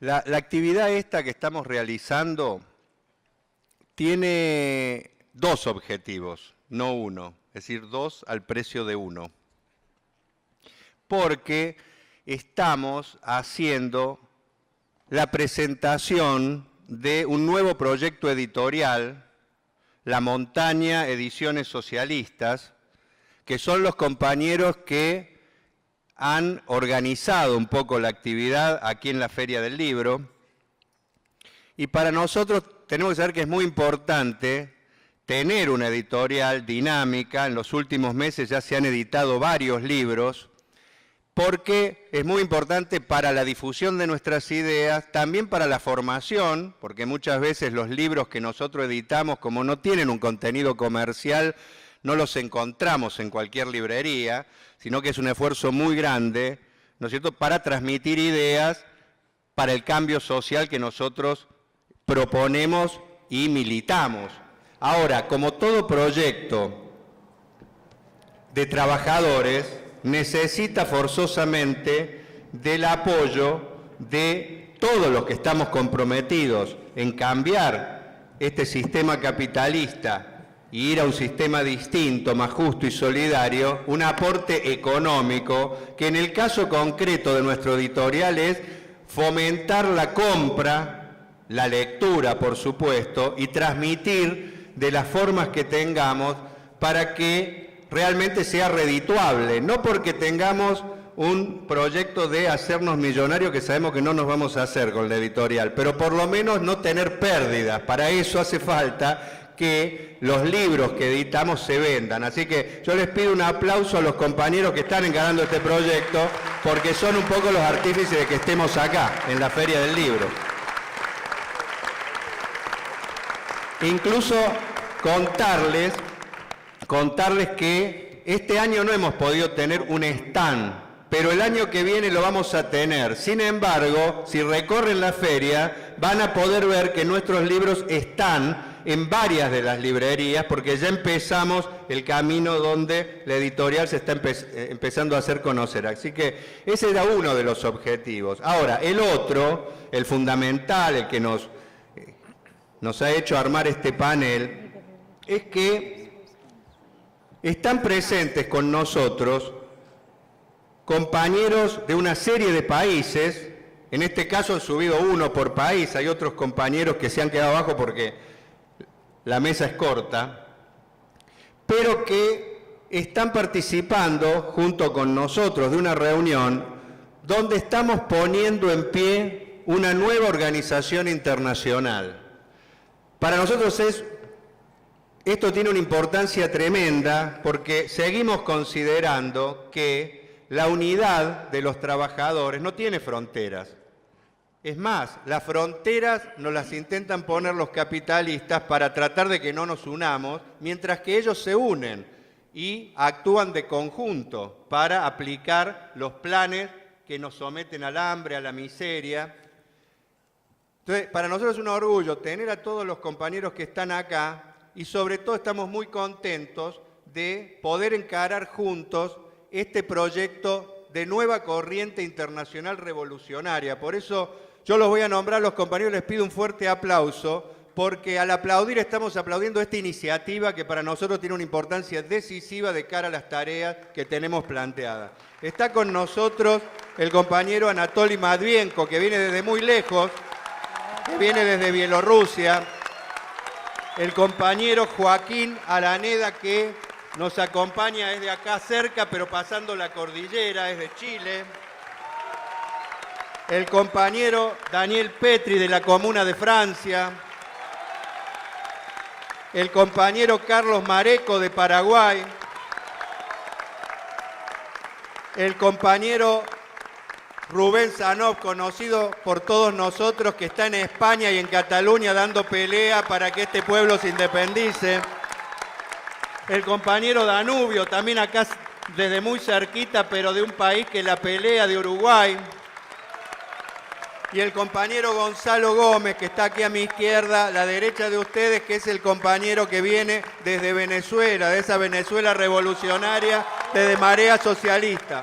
La actividad esta que estamos realizando tiene dos objetivos, no uno, es decir, dos al precio de uno. Porque estamos haciendo la presentación de un nuevo proyecto editorial, La Montaña Ediciones Socialistas, que son los compañeros que han organizado un poco la actividad aquí en la Feria del Libro. Y para nosotros tenemos que saber que es muy importante tener una editorial dinámica. En los últimos meses ya se han editado varios libros, porque es muy importante para la difusión de nuestras ideas, también para la formación, porque muchas veces los libros que nosotros editamos, como no tienen un contenido comercial, no los encontramos en cualquier librería, sino que es un esfuerzo muy grande, ¿no es cierto?, para transmitir ideas para el cambio social que nosotros proponemos y militamos. Ahora, como todo proyecto de trabajadores, necesita forzosamente del apoyo de todos los que estamos comprometidos en cambiar este sistema capitalista y ir a un sistema distinto, más justo y solidario, un aporte económico que en el caso concreto de nuestro editorial es fomentar la compra, la lectura, por supuesto, y transmitir de las formas que tengamos para que realmente sea redituable, no porque tengamos un proyecto de hacernos millonarios que sabemos que no nos vamos a hacer con la editorial, pero por lo menos no tener pérdidas. Para eso hace falta que los libros que editamos se vendan. Así que yo les pido un aplauso a los compañeros que están encarando este proyecto, porque son un poco los artífices de que estemos acá, en la Feria del Libro. Incluso contarles que este año no hemos podido tener un stand, pero el año que viene lo vamos a tener. Sin embargo, si recorren la feria, van a poder ver que nuestros libros están en varias de las librerías, porque ya empezamos el camino donde la editorial se está empezando a hacer conocer. Así que ese era uno de los objetivos. Ahora, el otro, el fundamental, el que nos ha hecho armar este panel, es que están presentes con nosotros compañeros de una serie de países. En este caso han subido uno por país, hay otros compañeros que se han quedado abajo porque la mesa es corta, pero que están participando junto con nosotros de una reunión donde estamos poniendo en pie una nueva organización internacional. Para nosotros esto tiene una importancia tremenda porque seguimos considerando que la unidad de los trabajadores no tiene fronteras. Es más, las fronteras nos las intentan poner los capitalistas para tratar de que no nos unamos, mientras que ellos se unen y actúan de conjunto para aplicar los planes que nos someten al hambre, a la miseria. Entonces, para nosotros es un orgullo tener a todos los compañeros que están acá y sobre todo estamos muy contentos de poder encarar juntos este proyecto de nueva corriente internacional revolucionaria. Por eso yo los voy a nombrar a los compañeros, les pido un fuerte aplauso, porque al aplaudir estamos aplaudiendo esta iniciativa que para nosotros tiene una importancia decisiva de cara a las tareas que tenemos planteadas. Está con nosotros el compañero Anatoly Matvienko, que viene desde muy lejos, que viene desde Bielorrusia, el compañero Joaquín Araneda, que nos acompaña desde acá cerca, pero pasando la cordillera, es de Chile. El compañero Daniel Petri, de la Comuna de Francia. El compañero Carlos Mareco, de Paraguay. El compañero Rubén Sanov, conocido por todos nosotros, que está en España y en Cataluña dando pelea para que este pueblo se independice. El compañero Danubio, también acá desde muy cerquita, pero de un país que la pelea, de Uruguay. Y el compañero Gonzalo Gómez, que está aquí a mi izquierda, a la derecha de ustedes, que es el compañero que viene desde Venezuela, de esa Venezuela revolucionaria, desde Marea Socialista.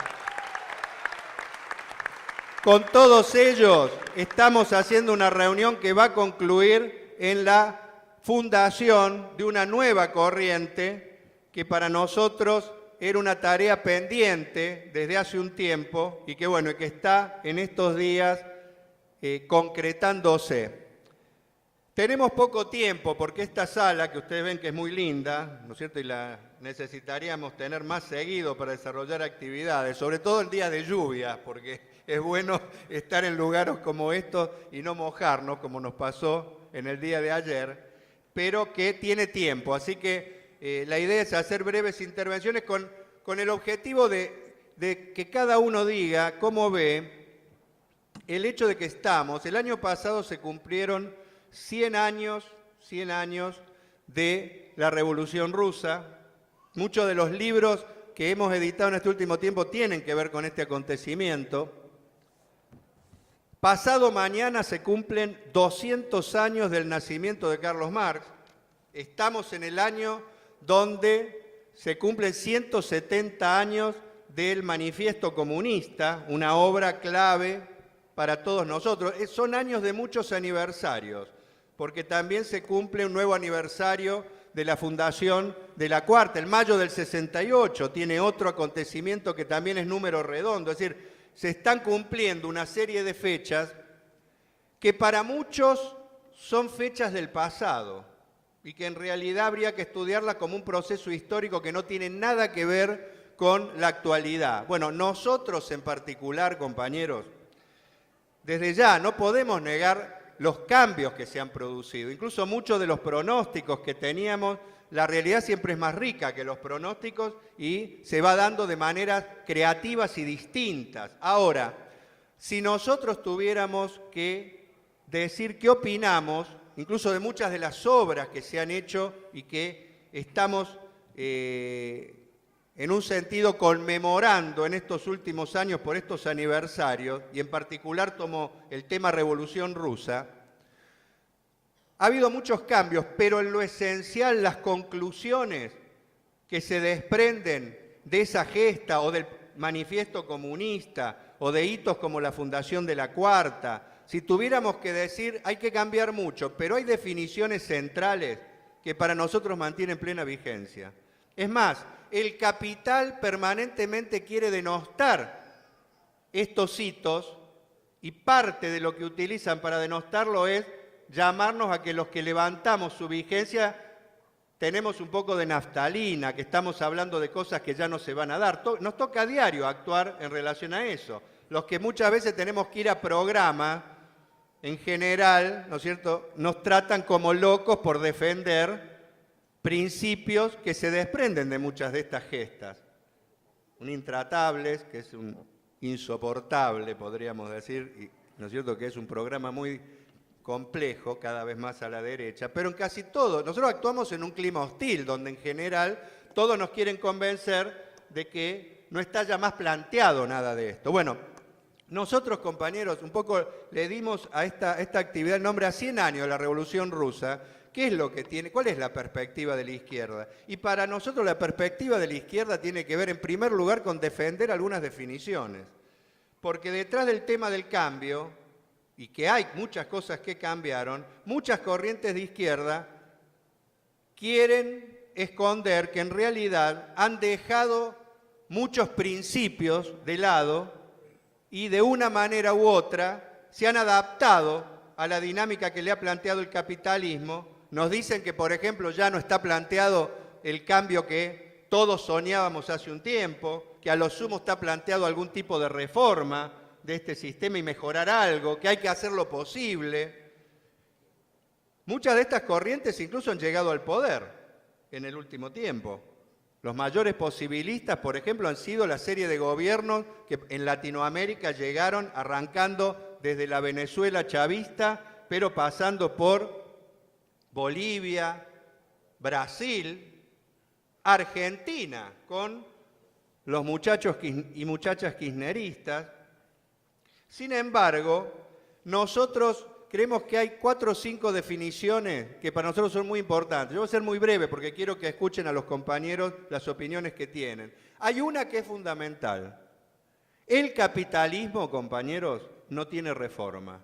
Con todos ellos estamos haciendo una reunión que va a concluir en la fundación de una nueva corriente que para nosotros era una tarea pendiente desde hace un tiempo y que, bueno, que está en estos días concretándose. Tenemos poco tiempo porque esta sala, que ustedes ven que es muy linda, ¿no es cierto?, y la necesitaríamos tener más seguido para desarrollar actividades, sobre todo el día de lluvia, porque es bueno estar en lugares como estos y no mojarnos, como nos pasó en el día de ayer, pero que tiene tiempo. Así que la idea es hacer breves intervenciones con el objetivo de que cada uno diga cómo ve el hecho de que el año pasado se cumplieron 100 años de la Revolución Rusa. Muchos de los libros que hemos editado en este último tiempo tienen que ver con este acontecimiento. Pasado mañana se cumplen 200 años del nacimiento de Carlos Marx. Estamos en el año donde se cumplen 170 años del Manifiesto Comunista, una obra clave para todos nosotros. Son años de muchos aniversarios, porque también se cumple un nuevo aniversario de la fundación de la Cuarta. El mayo del 68 tiene otro acontecimiento que también es número redondo, es decir, se están cumpliendo una serie de fechas que para muchos son fechas del pasado y que en realidad habría que estudiarlas como un proceso histórico que no tiene nada que ver con la actualidad. Bueno, nosotros en particular, compañeros, desde ya no podemos negar los cambios que se han producido. Incluso muchos de los pronósticos que teníamos, la realidad siempre es más rica que los pronósticos y se va dando de maneras creativas y distintas. Ahora, si nosotros tuviéramos que decir qué opinamos, incluso de muchas de las obras que se han hecho y que estamos en un sentido conmemorando en estos últimos años por estos aniversarios, y en particular tomo el tema Revolución Rusa, ha habido muchos cambios, pero en lo esencial las conclusiones que se desprenden de esa gesta o del manifiesto comunista o de hitos como la fundación de la Cuarta, si tuviéramos que decir, hay que cambiar mucho, pero hay definiciones centrales que para nosotros mantienen plena vigencia. Es más, el capital permanentemente quiere denostar estos hitos y parte de lo que utilizan para denostarlo es llamarnos a que los que levantamos su vigencia tenemos un poco de naftalina, que estamos hablando de cosas que ya no se van a dar. Nos toca a diario actuar en relación a eso. Los que muchas veces tenemos que ir a programa, en general, ¿no es cierto?, nos tratan como locos por defender principios que se desprenden de muchas de estas gestas. Un intratables, que es un insoportable, podríamos decir, y, ¿no es cierto?, que es un programa muy complejo, cada vez más a la derecha, pero en casi todo, nosotros actuamos en un clima hostil, donde en general todos nos quieren convencer de que no está ya más planteado nada de esto. Bueno, nosotros, compañeros, un poco le dimos a esta actividad el nombre a 100 años de la Revolución Rusa. ¿Qué es lo que tiene? ¿Cuál es la perspectiva de la izquierda? Y para nosotros la perspectiva de la izquierda tiene que ver, en primer lugar, con defender algunas definiciones. Porque detrás del tema del cambio, y que hay muchas cosas que cambiaron, muchas corrientes de izquierda quieren esconder que en realidad han dejado muchos principios de lado y de una manera u otra se han adaptado a la dinámica que le ha planteado el capitalismo. Nos dicen que, por ejemplo, ya no está planteado el cambio que todos soñábamos hace un tiempo, que a lo sumo está planteado algún tipo de reforma de este sistema y mejorar algo, que hay que hacer lo posible. Muchas de estas corrientes incluso han llegado al poder en el último tiempo. Los mayores posibilistas, por ejemplo, han sido la serie de gobiernos que en Latinoamérica llegaron arrancando desde la Venezuela chavista, pero pasando por Bolivia, Brasil, Argentina, con los muchachos y muchachas kirchneristas. Sin embargo, nosotros creemos que hay 4 o 5 definiciones que para nosotros son muy importantes. Yo voy a ser muy breve porque quiero que escuchen a los compañeros las opiniones que tienen. Hay una que es fundamental. El capitalismo, compañeros, no tiene reforma.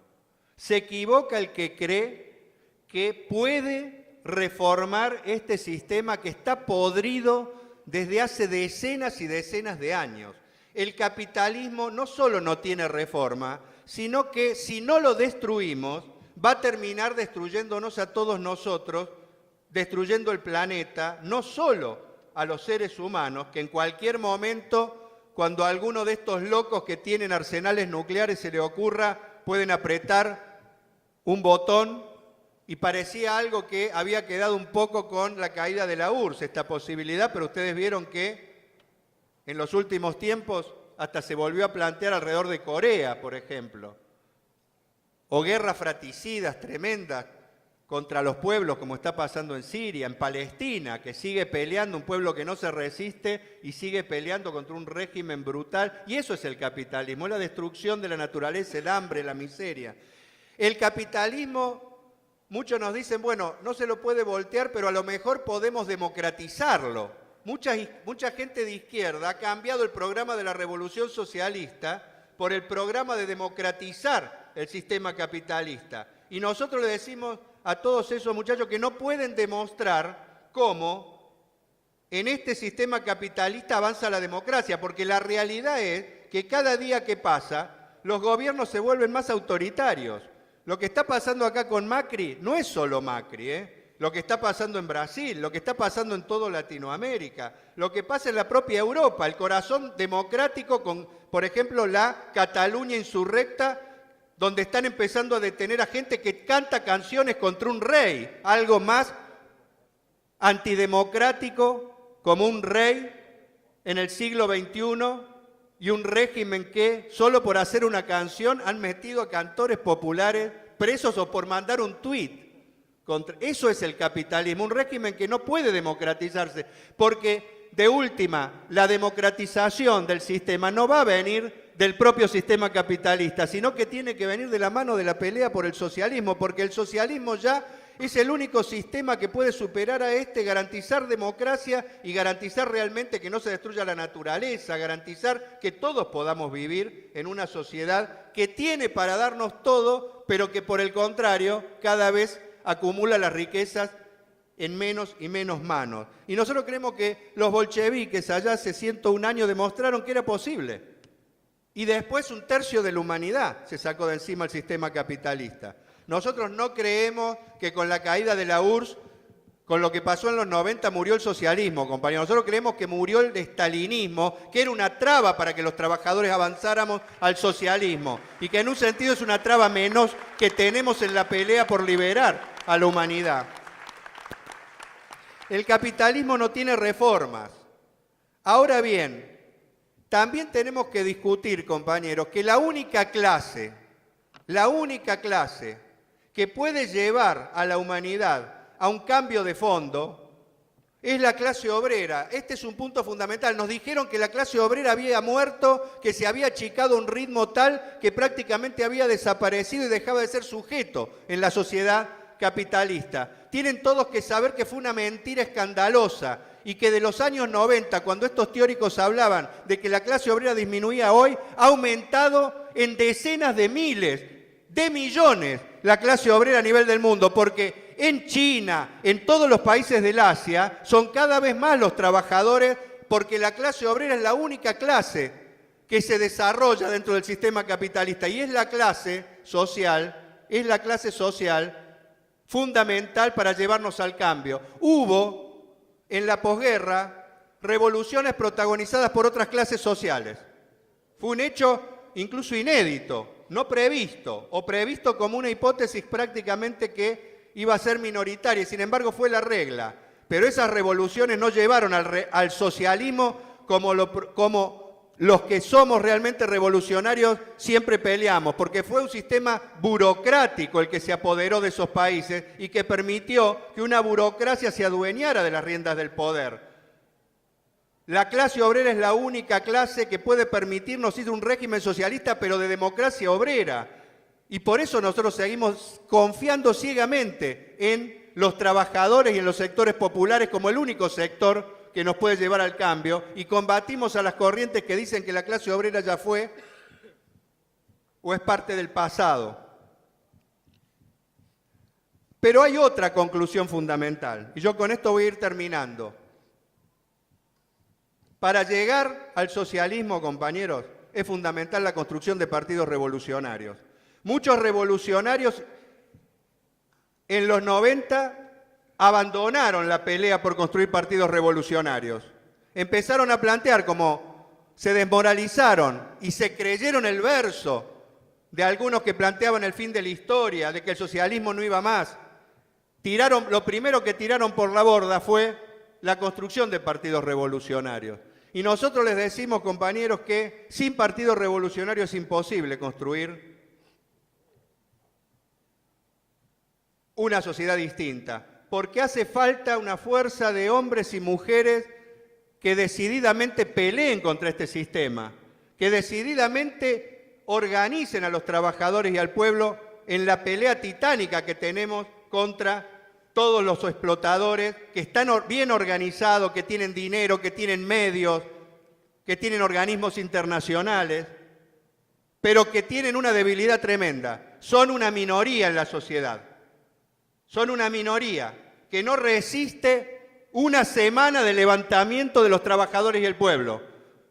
Se equivoca el que cree que puede reformar este sistema que está podrido desde hace decenas y decenas de años. El capitalismo no solo no tiene reforma, sino que si no lo destruimos, va a terminar destruyéndonos a todos nosotros, destruyendo el planeta, no solo a los seres humanos, que en cualquier momento, cuando a alguno de estos locos que tienen arsenales nucleares se le ocurra, pueden apretar un botón, y parecía algo que había quedado un poco con la caída de la URSS, esta posibilidad, pero ustedes vieron que en los últimos tiempos hasta se volvió a plantear alrededor de Corea, por ejemplo, o guerras fratricidas tremendas contra los pueblos, como está pasando en Siria, en Palestina, que sigue peleando, un pueblo que no se resiste y sigue peleando contra un régimen brutal. Y eso es el capitalismo, la destrucción de la naturaleza, el hambre, la miseria. El capitalismo, muchos nos dicen, bueno, no se lo puede voltear, pero a lo mejor podemos democratizarlo. Mucha gente de izquierda ha cambiado el programa de la Revolución Socialista por el programa de democratizar el sistema capitalista. Y nosotros le decimos a todos esos muchachos que no pueden demostrar cómo en este sistema capitalista avanza la democracia, porque la realidad es que cada día que pasa, los gobiernos se vuelven más autoritarios. Lo que está pasando acá con Macri no es solo Macri, lo que está pasando en Brasil, lo que está pasando en toda Latinoamérica, lo que pasa en la propia Europa, el corazón democrático con, por ejemplo, la Cataluña insurrecta, donde están empezando a detener a gente que canta canciones contra un rey, algo más antidemocrático como un rey en el siglo XXI y un régimen que solo por hacer una canción han metido a cantores populares presos o por mandar un tuit. Eso es el capitalismo, un régimen que no puede democratizarse, porque de última, la democratización del sistema no va a venir del propio sistema capitalista, sino que tiene que venir de la mano de la pelea por el socialismo, porque el socialismo ya es el único sistema que puede superar a este, garantizar democracia y garantizar realmente que no se destruya la naturaleza, garantizar que todos podamos vivir en una sociedad que tiene para darnos todo, pero que por el contrario cada vez acumula las riquezas en menos y menos manos. Y nosotros creemos que los bolcheviques allá hace 101 años demostraron que era posible. Y después un tercio de la humanidad se sacó de encima el sistema capitalista. Nosotros no creemos que con la caída de la URSS, con lo que pasó en los 90, murió el socialismo, compañeros. Nosotros creemos que murió el estalinismo, que era una traba para que los trabajadores avanzáramos al socialismo, y que en un sentido es una traba menos que tenemos en la pelea por liberar a la humanidad. El capitalismo no tiene reformas. Ahora bien, también tenemos que discutir, compañeros, que la única clase que puede llevar a la humanidad a un cambio de fondo es la clase obrera. Este es un punto fundamental. Nos dijeron que la clase obrera había muerto, que se había achicado a un ritmo tal que prácticamente había desaparecido y dejaba de ser sujeto en la sociedad capitalista. Tienen todos que saber que fue una mentira escandalosa y que de los años 90, cuando estos teóricos hablaban de que la clase obrera disminuía hoy, ha aumentado en decenas de miles, de millones, la clase obrera a nivel del mundo, porque en China, en todos los países del Asia, son cada vez más los trabajadores, porque la clase obrera es la única clase que se desarrolla dentro del sistema capitalista y es la clase social fundamental para llevarnos al cambio. Hubo en la posguerra revoluciones protagonizadas por otras clases sociales. Fue un hecho incluso inédito, no previsto, o previsto como una hipótesis prácticamente que iba a ser minoritaria, y sin embargo fue la regla. Pero esas revoluciones no llevaron al socialismo como los que somos realmente revolucionarios siempre peleamos, porque fue un sistema burocrático el que se apoderó de esos países y que permitió que una burocracia se adueñara de las riendas del poder. La clase obrera es la única clase que puede permitirnos ir a un régimen socialista, pero de democracia obrera. Y por eso nosotros seguimos confiando ciegamente en los trabajadores y en los sectores populares como el único sector que nos puede llevar al cambio, y combatimos a las corrientes que dicen que la clase obrera ya fue o es parte del pasado. Pero hay otra conclusión fundamental, y yo con esto voy a ir terminando. Para llegar al socialismo, compañeros, es fundamental la construcción de partidos revolucionarios. Muchos revolucionarios en los 90 abandonaron la pelea por construir partidos revolucionarios. Empezaron a plantear, como se desmoralizaron y se creyeron el verso de algunos que planteaban el fin de la historia, de que el socialismo no iba más. Lo primero que tiraron por la borda fue la construcción de partidos revolucionarios. Y nosotros les decimos, compañeros, que sin partidos revolucionarios es imposible construir una sociedad distinta, porque hace falta una fuerza de hombres y mujeres que decididamente peleen contra este sistema, que decididamente organicen a los trabajadores y al pueblo en la pelea titánica que tenemos contra todos los explotadores que están bien organizados, que tienen dinero, que tienen medios, que tienen organismos internacionales, pero que tienen una debilidad tremenda. Son una minoría en la sociedad. Son una minoría que no resiste una semana de levantamiento de los trabajadores y el pueblo.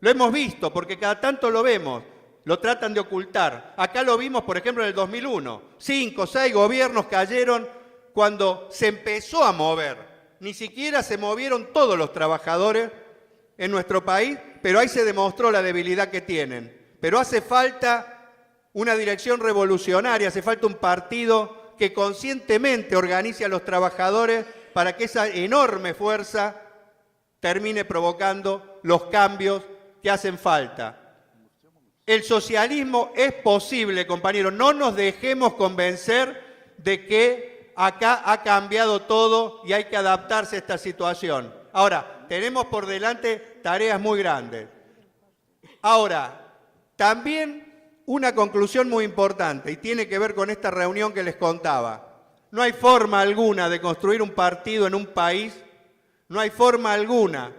Lo hemos visto, porque cada tanto lo vemos, lo tratan de ocultar. Acá lo vimos, por ejemplo, en el 2001. 5 o 6 gobiernos cayeron cuando se empezó a mover. Ni siquiera se movieron todos los trabajadores en nuestro país, pero ahí se demostró la debilidad que tienen. Pero hace falta una dirección revolucionaria, hace falta un partido que conscientemente organice a los trabajadores para que esa enorme fuerza termine provocando los cambios que hacen falta. El socialismo es posible, compañeros. No nos dejemos convencer de que acá ha cambiado todo y hay que adaptarse a esta situación. Ahora, tenemos por delante tareas muy grandes. Ahora, también una conclusión muy importante, y tiene que ver con esta reunión que les contaba. No hay forma alguna de construir un partido en un país, no hay forma alguna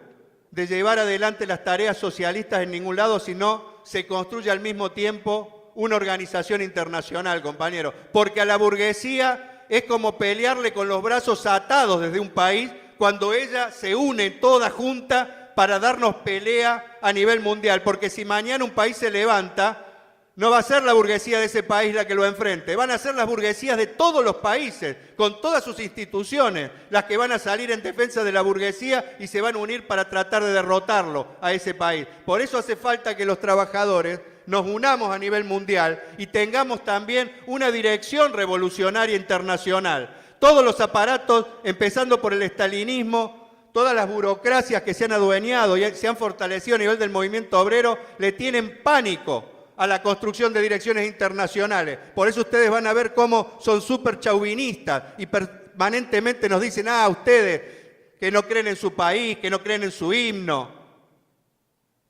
de llevar adelante las tareas socialistas en ningún lado si no se construye al mismo tiempo una organización internacional, compañeros. Porque a la burguesía es como pelearle con los brazos atados desde un país cuando ella se une toda junta para darnos pelea a nivel mundial. Porque si mañana un país se levanta, no va a ser la burguesía de ese país la que lo enfrente, van a ser las burguesías de todos los países, con todas sus instituciones, las que van a salir en defensa de la burguesía y se van a unir para tratar de derrotarlo a ese país. Por eso hace falta que los trabajadores nos unamos a nivel mundial y tengamos también una dirección revolucionaria internacional. Todos los aparatos, empezando por el estalinismo, todas las burocracias que se han adueñado y se han fortalecido a nivel del movimiento obrero, le tienen pánico a la construcción de direcciones internacionales. Por eso ustedes van a ver cómo son súper chauvinistas y permanentemente nos dicen, ustedes que no creen en su país, que no creen en su himno,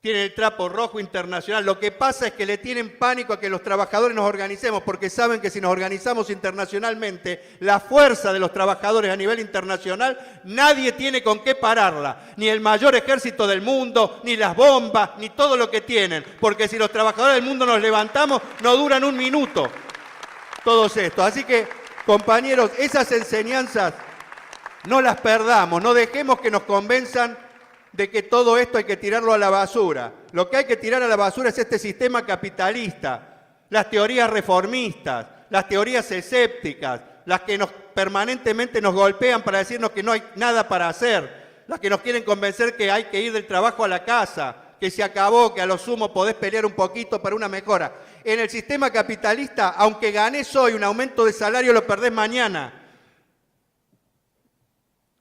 tienen el trapo rojo internacional. Lo que pasa es que le tienen pánico a que los trabajadores nos organicemos, porque saben que si nos organizamos internacionalmente, la fuerza de los trabajadores a nivel internacional, nadie tiene con qué pararla. Ni el mayor ejército del mundo, ni las bombas, ni todo lo que tienen. Porque si los trabajadores del mundo nos levantamos, no duran un minuto todos estos. Así que, compañeros, esas enseñanzas no las perdamos, no dejemos que nos convenzan de que todo esto hay que tirarlo a la basura. Lo que hay que tirar a la basura es este sistema capitalista, las teorías reformistas, las teorías escépticas, las que permanentemente nos golpean para decirnos que no hay nada para hacer, las que nos quieren convencer que hay que ir del trabajo a la casa, que se acabó, que a lo sumo podés pelear un poquito para una mejora. En el sistema capitalista, aunque ganés hoy un aumento de salario, lo perdés mañana.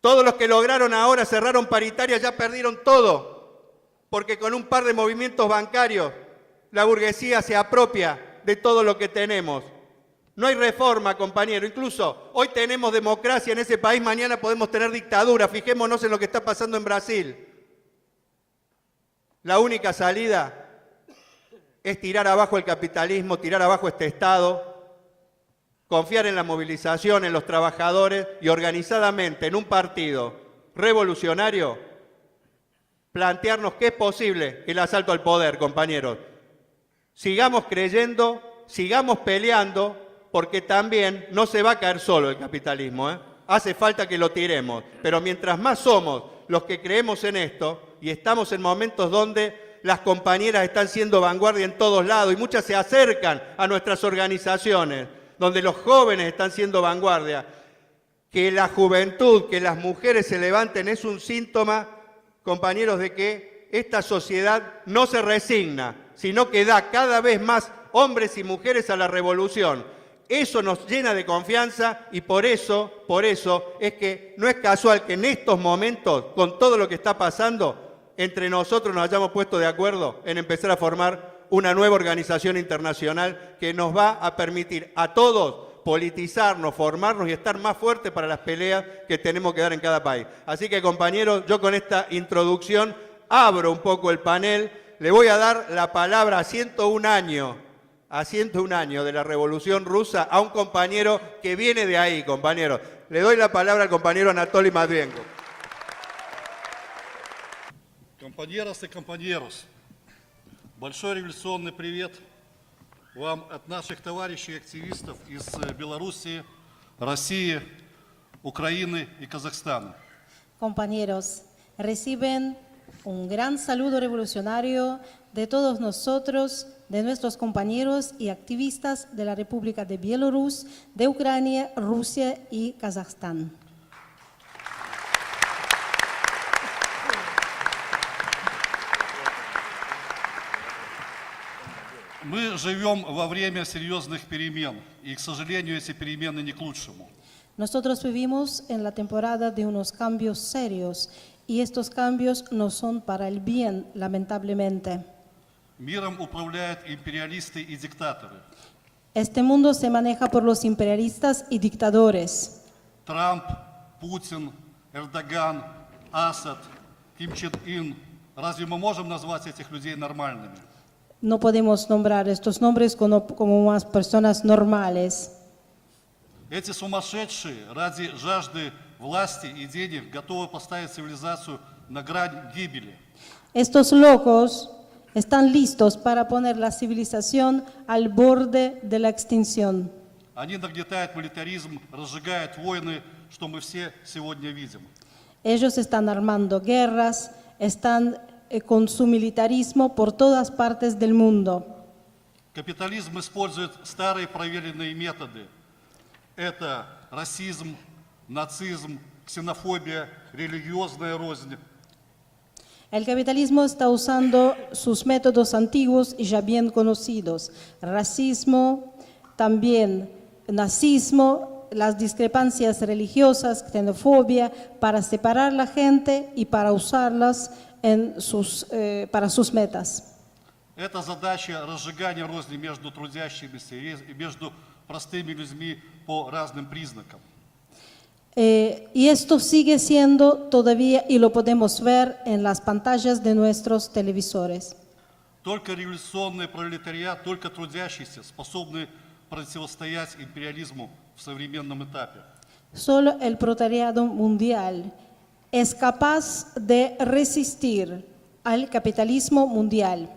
Todos los que lograron ahora cerraron paritarias ya perdieron todo, porque con un par de movimientos bancarios la burguesía se apropia de todo lo que tenemos. No hay reforma, compañero. Incluso hoy tenemos democracia en ese país, mañana podemos tener dictadura. Fijémonos en lo que está pasando en Brasil. La única salida es tirar abajo el capitalismo, tirar abajo este Estado, confiar en la movilización, en los trabajadores y organizadamente en un partido revolucionario, plantearnos que es posible el asalto al poder, compañeros. Sigamos creyendo sigamos peleando, porque también no se va a caer solo el capitalismo, ¿eh? Hace falta que lo tiremos, pero mientras más somos los que creemos en esto, y estamos en momentos donde las compañeras están siendo vanguardia en todos lados y muchas se acercan a nuestras organizaciones, donde los jóvenes están siendo vanguardia, que la juventud, que las mujeres se levanten es un síntoma, compañeros, de que esta sociedad no se resigna, sino que da cada vez más hombres y mujeres a la revolución. Eso nos llena de confianza y por eso es que no es casual que en estos momentos, con todo lo que está pasando, entre nosotros nos hayamos puesto de acuerdo en empezar a formar una nueva organización internacional que nos va a permitir a todos politizarnos, formarnos y estar más fuertes para las peleas que tenemos que dar en cada país. Así que, compañeros, yo con esta introducción abro un poco el panel. Le voy a dar la palabra a 101 años de la Revolución Rusa a un compañero que viene de ahí, compañero. Le doy la palabra al compañero Anatoly Matvienko. Compañeras y compañeros, большой революционный привет вам от наших товарищей активистов из Белоруссии, России, Украины y Казахстана. Compañeros, reciben un gran saludo revolucionario de todos nosotros, de nuestros compañeros y activistas de la República de Bielorrusia, de Ucrania, Rusia y Kazajstán. Мы живем во время серьезных перемен, и, к сожалению, эти перемены не к лучшему. Nosotros vivimos en la temporada de unos cambios serios y estos cambios no son para el bien, lamentablemente. Миром управляют империалисты и диктаторы. Este mundo se maneja por los imperialistas y dictadores. Трамп, Путин, Эрдоган, Асад, Ким Чен Ын. Разве мы можем назвать этих людей нормальными? No podemos nombrar estos nombres como unas personas normales. Эти сумасшедшие ради жажды власти и денег готовы поставить цивилизацию на грань гибели. Estos locos están listos para poner la civilización al borde de la extinción. Они нагнетают милитаризм, разжигают войны, что мы все сегодня видим. Ellos están armando guerras, están con su militarismo por todas partes del mundo. Капитализм использует старые проверенные методы. Это расизм, нацизм, ксенофобия, религиозная рознь. El capitalismo está usando sus métodos antiguos y ya bien conocidos. Racismo, también nazismo, las discrepancias religiosas, xenofobia, para separar la gente y para usarlas para sus metas. Это задача разжигания розни между трудящимися и между простыми людьми по разным признакам. Y esto sigue siendo todavía, y lo podemos ver en las pantallas de nuestros televisores. Только революционный пролетариат, только трудящиеся способны противостоять империализму в современном этапе. Solo el proletariado mundial es capaz de resistir al capitalismo mundial.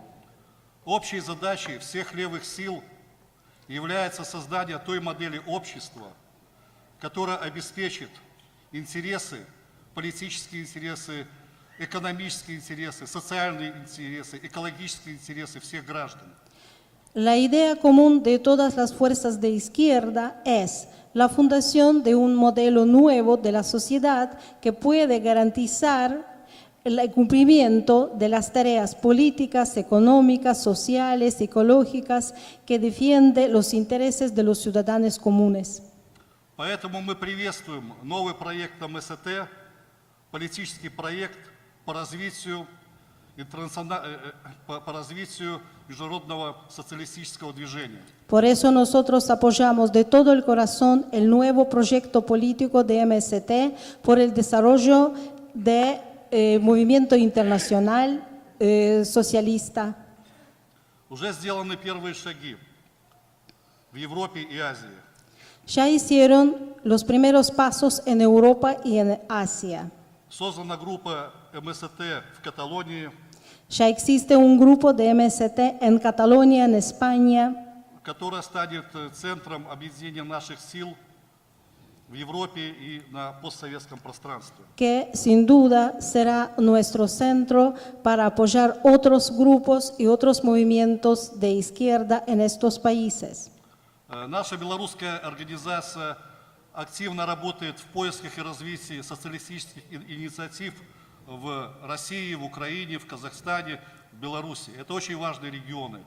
Общей задачей всех левых сил является создание той модели общества, которая обеспечит интересы, политические интересы, экономические интересы, социальные интересы, экологические интересы всех граждан. La idea común de todas las fuerzas de izquierda es la fundación de un modelo nuevo de la sociedad que puede garantizar el cumplimiento de las tareas políticas, económicas, sociales, ecológicas que defiende los intereses de los ciudadanos comunes. Поэтому мы приветствуем новый проект МСТ, политический проект по развитию международного социалистического движения. Por eso nosotros apoyamos de todo el corazón el nuevo proyecto político de MST por el desarrollo de movimiento internacional socialista. Уже сделаны первые шаги в Европе и Азии. Ya hicieron los primeros pasos en Europa y en Asia. Создана группа МСТ в Каталонии. Ya existe un grupo de MST en Cataluña, en España. которая станет центром объединения наших сил в Европе и на постсоветском пространстве. que sin duda será nuestro centro para apoyar otros grupos y otros movimientos de izquierda en estos países. Наша белорусская организация активно работает в поисках и развитии социалистических инициатив в России, в Украине, в Казахстане, в Беларуси. Это очень важные регионы.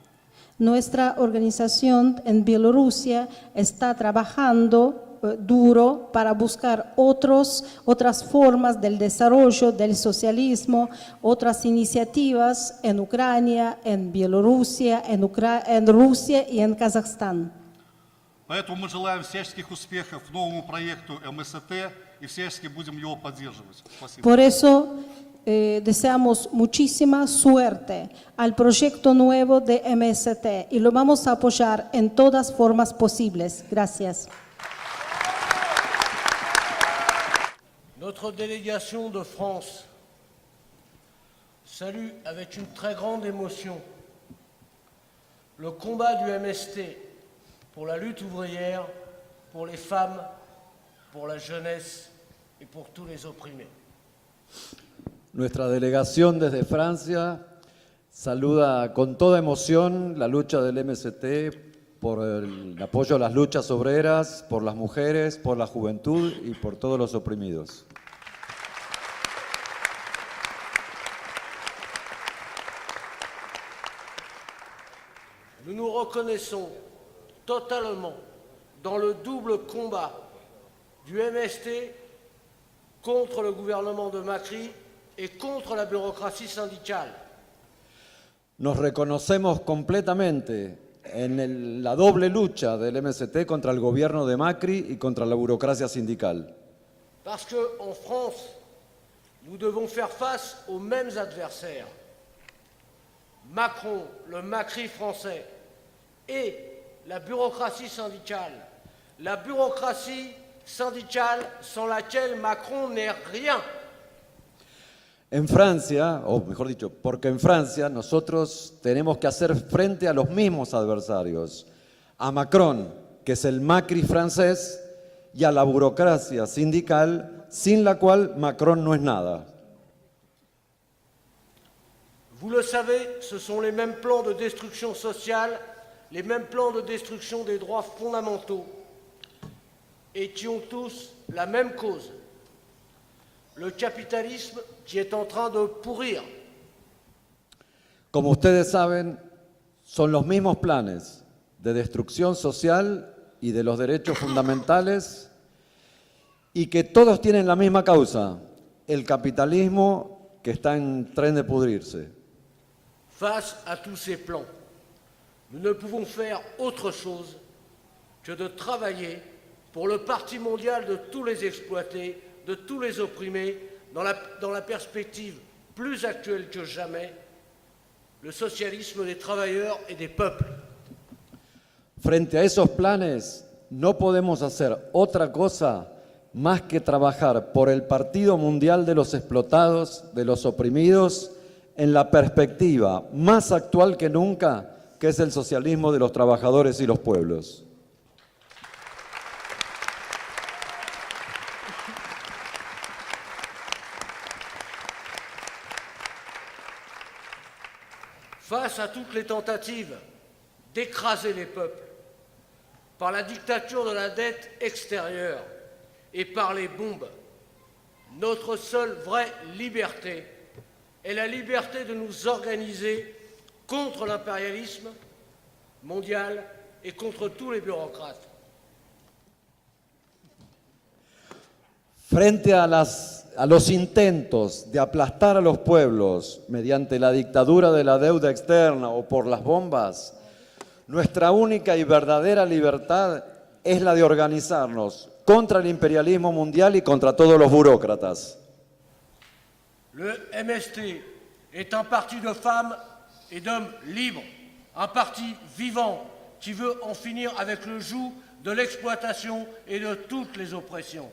Nuestra organización en Bielorrusia está trabajando duro para buscar otras formas del desarrollo del socialismo, otras iniciativas en Ucrania, en Bielorrusia, en Rusia y en Kazajstán. Поэтому мы желаем всяческих успехов новому проекту МСТ и всячески будем его поддерживать. Спасибо. Por eso deseamos muchísima suerte al proyecto nuevo de MST y lo vamos a apoyar en todas formas posibles. Gracias. Notre délégation de France salue avec une très grande émotion le combat du MST pour la lutte ouvrière, pour les femmes, pour la jeunesse et pour tous les opprimés. Nuestra delegación desde Francia saluda con toda emoción la lucha del MST por el apoyo a las luchas obreras, por las mujeres, por la juventud y por todos los oprimidos. Nous nous reconnaissons totalement dans le double combat du MST contre le gouvernement de Macri et contre la bureaucratie syndicale. Nos reconocemos completamente en la doble lucha del MST contra el gobierno de Macri y contra la burocracia sindical. Parce qu'en France, nous devons faire face aux mêmes adversaires. Macron, le Macri français, et la bureaucratie syndicale. La bureaucratie syndicale sans laquelle Macron n'est rien. En Francia, o mejor dicho, porque en Francia nosotros tenemos que hacer frente a los mismos adversarios, a Macron, que es el Macri francés, y a la burocracia sindical, sin la cual Macron no es nada. Vous le savez, ce sont les mêmes plans de destruction sociale, les mêmes plans de destruction des droits fondamentaux, et qui ont tous la même cause. Le capitalisme qui est en train de pourrir. Como ustedes saben, son los mismos planes de destrucción social y de los derechos fundamentales y que todos tienen la misma causa, el capitalismo que está en tren de pudrirse. Face à tous ces plans, nous ne pouvons faire autre chose que de travailler pour le parti mondial de tous les exploités, de tous les opprimés, dans la perspective plus actuelle que jamais, le socialisme des travailleurs et des peuples. Frente a esos planes, no podemos hacer otra cosa más que trabajar por el Partido Mundial de los Explotados, de los Oprimidos, en la perspectiva más actual que nunca, que es el socialismo de los trabajadores y los pueblos. Face à toutes les tentatives d'écraser les peuples par la dictature de la dette extérieure et par les bombes, notre seule vraie liberté est la liberté de nous organiser contre l'impérialisme mondial et contre tous les bureaucrates. Frente a los intentos de aplastar a los pueblos mediante la dictadura de la deuda externa o por las bombas, nuestra única y verdadera libertad es la de organizarnos contra el imperialismo mundial y contra todos los burócratas. Le MST est un parti de femmes et d'hommes libres, un parti vivant qui veut en finir avec le joug de l'exploitation et de toutes les oppressions.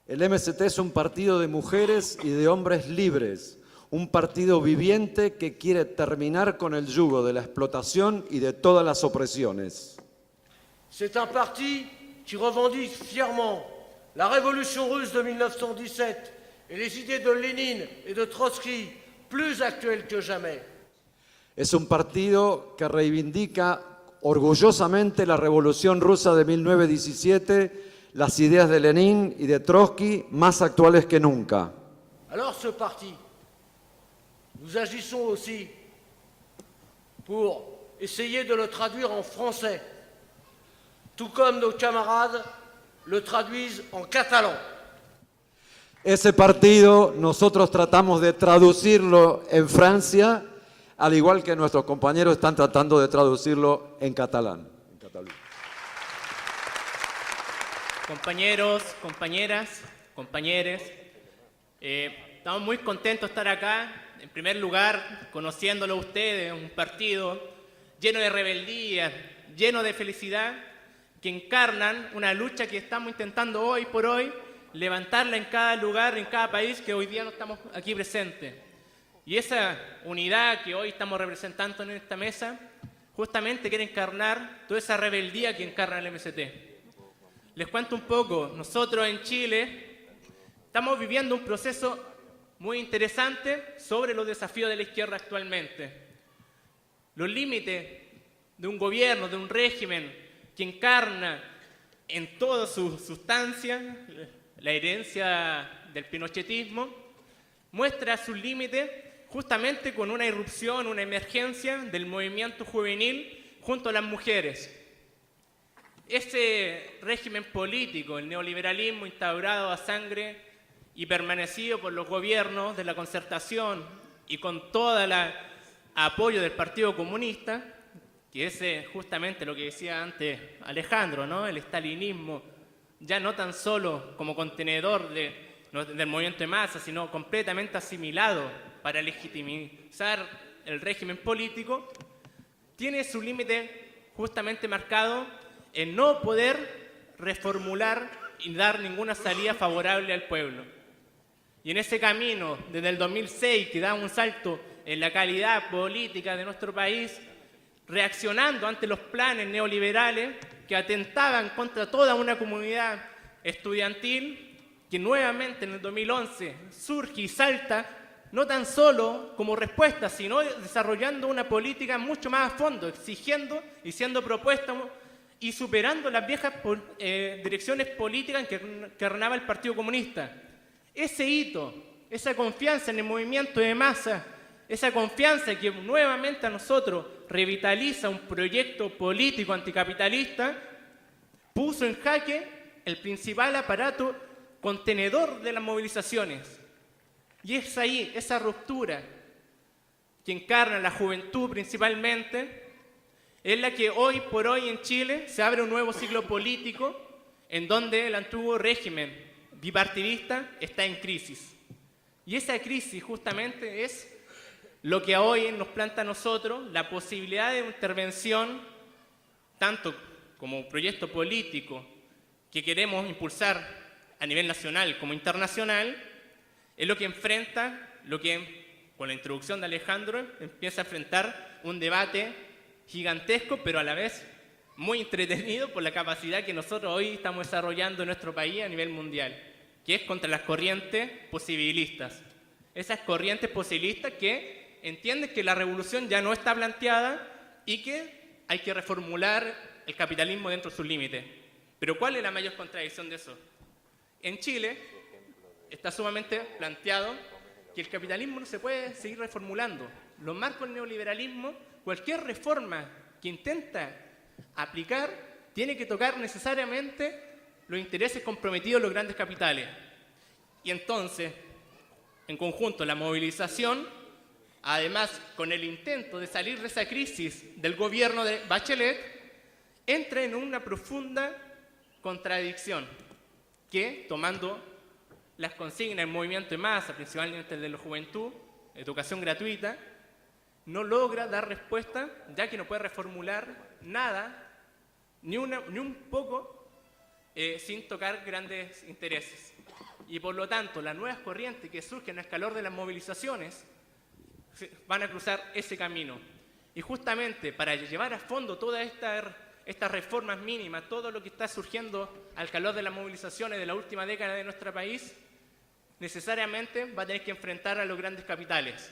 El MST es un partido de mujeres y de hombres libres, un partido viviente que quiere terminar con el yugo de la explotación y de todas las opresiones. C'est un parti qui revendique fièrement la révolution russe de 1917 et les idées de Lénine et de Trotsky, plus actuelles que jamais. Es un partido que reivindica orgullosamente la Revolución Rusa de 1917, las ideas de Lenin y de Trotsky, más actuales que nunca. Alors ce parti, nous agissons aussi pour essayer de le traduire en français, tout comme nos camarades le traduisent en catalan. Ese partido nosotros tratamos de traducirlo en Francia, al igual que nuestros compañeros están tratando de traducirlo en catalán. Compañeros, compañeras, compañeres, estamos muy contentos de estar acá. En primer lugar, conociéndolo a ustedes, un partido lleno de rebeldía, lleno de felicidad, que encarnan una lucha que estamos intentando hoy por hoy levantarla en cada lugar, en cada país que hoy día no estamos aquí presentes. Y esa unidad que hoy estamos representando en esta mesa justamente quiere encarnar toda esa rebeldía que encarna el MST. Les cuento un poco, nosotros en Chile estamos viviendo un proceso muy interesante sobre los desafíos de la izquierda actualmente. Los límites de un gobierno, de un régimen que encarna en toda su sustancia la herencia del pinochetismo, muestra sus límites justamente con una irrupción, una emergencia del movimiento juvenil junto a las mujeres. Ese régimen político, el neoliberalismo instaurado a sangre y permanecido por los gobiernos de la concertación y con todo el apoyo del Partido Comunista, que es justamente lo que decía antes Alejandro, ¿no? El estalinismo, ya no tan solo como contenedor del movimiento de masa, sino completamente asimilado para legitimizar el régimen político, tiene su límite justamente marcado en no poder reformular y dar ninguna salida favorable al pueblo. Y en ese camino, desde el 2006, que da un salto en la calidad política de nuestro país, reaccionando ante los planes neoliberales que atentaban contra toda una comunidad estudiantil, que nuevamente en el 2011 surge y salta, no tan solo como respuesta, sino desarrollando una política mucho más a fondo, exigiendo y siendo propuesta y superando las viejas direcciones políticas que encarnaba el Partido Comunista. Ese hito, esa confianza en el movimiento de masa, esa confianza que nuevamente a nosotros revitaliza un proyecto político anticapitalista, puso en jaque el principal aparato contenedor de las movilizaciones. Y es ahí, esa ruptura que encarna la juventud principalmente, es la que hoy por hoy en Chile se abre un nuevo ciclo político en donde el antiguo régimen bipartidista está en crisis. Y esa crisis justamente es lo que hoy nos plantea a nosotros la posibilidad de intervención, tanto como proyecto político que queremos impulsar a nivel nacional como internacional, es lo que enfrenta, lo que con la introducción de Alejandro empieza a enfrentar un debate gigantesco, pero a la vez muy entretenido por la capacidad que nosotros hoy estamos desarrollando en nuestro país a nivel mundial, que es contra las corrientes posibilistas. Esas corrientes posibilistas que entienden que la revolución ya no está planteada y que hay que reformular el capitalismo dentro de sus límites. Pero ¿cuál es la mayor contradicción de eso? En Chile está sumamente planteado que el capitalismo no se puede seguir reformulando. Lo marca el neoliberalismo. Cualquier reforma que intenta aplicar tiene que tocar necesariamente los intereses comprometidos de los grandes capitales. Y entonces, en conjunto, la movilización, además con el intento de salir de esa crisis del gobierno de Bachelet, entra en una profunda contradicción que, tomando las consignas del movimiento de masa, principalmente el de la juventud, educación gratuita, no logra dar respuesta, ya que no puede reformular nada, ni un poco, sin tocar grandes intereses. Y por lo tanto, las nuevas corrientes que surgen al calor de las movilizaciones van a cruzar ese camino. Y justamente para llevar a fondo todas estas reformas mínimas, todo lo que está surgiendo al calor de las movilizaciones de la última década de nuestro país, necesariamente va a tener que enfrentar a los grandes capitales.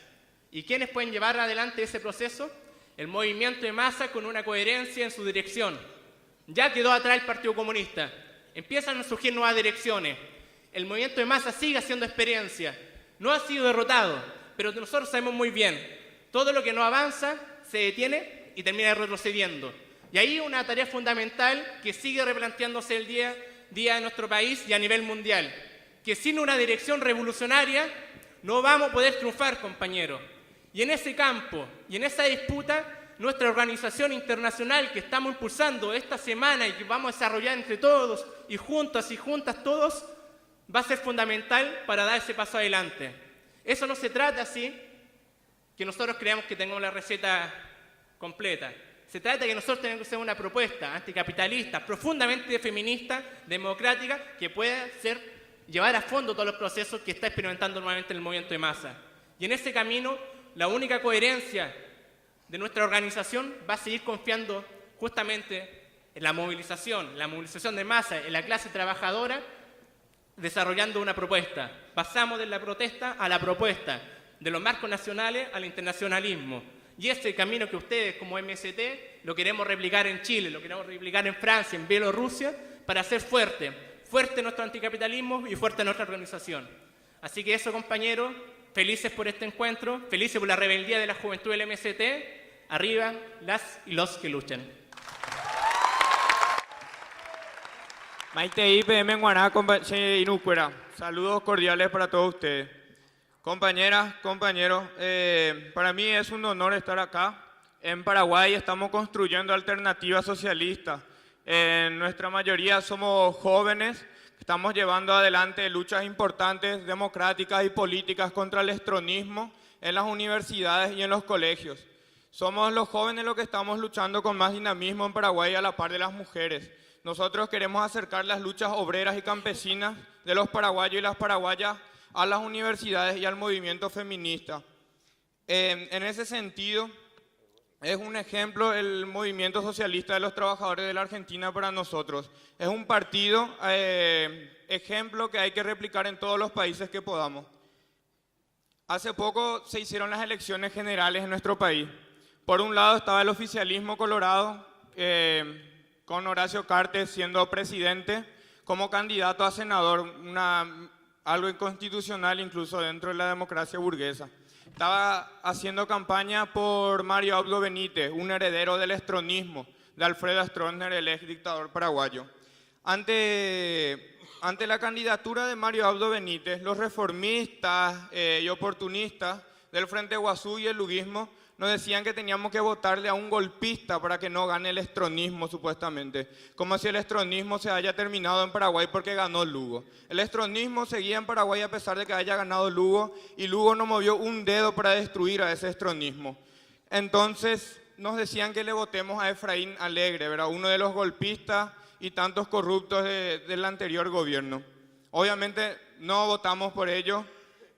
¿Y quiénes pueden llevar adelante ese proceso? El movimiento de masa con una coherencia en su dirección. Ya quedó atrás el Partido Comunista. Empiezan a surgir nuevas direcciones. El movimiento de masa sigue haciendo experiencia. No ha sido derrotado, pero nosotros sabemos muy bien, todo lo que no avanza se detiene y termina retrocediendo. Y ahí una tarea fundamental que sigue replanteándose el día a día en nuestro país y a nivel mundial. Que sin una dirección revolucionaria no vamos a poder triunfar, compañeros. Y en ese campo y en esa disputa, nuestra organización internacional que estamos impulsando esta semana y que vamos a desarrollar entre todos y juntas todos, va a ser fundamental para dar ese paso adelante. Eso no se trata así que nosotros creamos que tenemos la receta completa. Se trata de que nosotros tenemos que hacer una propuesta anticapitalista, profundamente feminista, democrática, que pueda llevar a fondo todos los procesos que está experimentando nuevamente el movimiento de masa. Y en ese camino, la única coherencia de nuestra organización va a seguir confiando justamente en la movilización de masa, en la clase trabajadora, desarrollando una propuesta. Pasamos de la protesta a la propuesta, de los marcos nacionales al internacionalismo. Y ese camino que ustedes como MST lo queremos replicar en Chile, lo queremos replicar en Francia, en Bielorrusia, para hacer fuerte nuestro anticapitalismo y fuerte nuestra organización. Así que eso, compañeros, felices por este encuentro, felices por la rebeldía de la juventud del MST. Arriba las y los que luchan. Maite IPM Guaná, Inucuera. Saludos cordiales para todos ustedes. Compañeras, compañeros, para mí es un honor estar acá. En Paraguay estamos construyendo alternativas socialistas. En nuestra mayoría somos jóvenes, estamos llevando adelante luchas importantes, democráticas y políticas contra el estronismo en las universidades y en los colegios. Somos los jóvenes los que estamos luchando con más dinamismo en Paraguay a la par de las mujeres. Nosotros queremos acercar las luchas obreras y campesinas de los paraguayos y las paraguayas a las universidades y al movimiento feminista. En ese sentido, es un ejemplo el movimiento socialista de los trabajadores de la Argentina para nosotros. Es un partido ejemplo que hay que replicar en todos los países que podamos. Hace poco se hicieron las elecciones generales en nuestro país. Por un lado estaba el oficialismo colorado, con Horacio Cartes siendo presidente, como candidato a senador, algo inconstitucional incluso dentro de la democracia burguesa. Estaba haciendo campaña por Mario Abdo Benítez, un heredero del estronismo, de Alfredo Stroessner, el ex dictador paraguayo. Ante la candidatura de Mario Abdo Benítez, los reformistas y oportunistas del Frente Guazú y el luguismo nos decían que teníamos que votarle a un golpista para que no gane el estronismo, supuestamente. Como si el estronismo se haya terminado en Paraguay porque ganó Lugo. El estronismo seguía en Paraguay a pesar de que haya ganado Lugo, y Lugo no movió un dedo para destruir a ese estronismo. Entonces nos decían que le votemos a Efraín Alegre, ¿verdad? Uno de los golpistas y tantos corruptos del anterior gobierno. Obviamente no votamos por ello.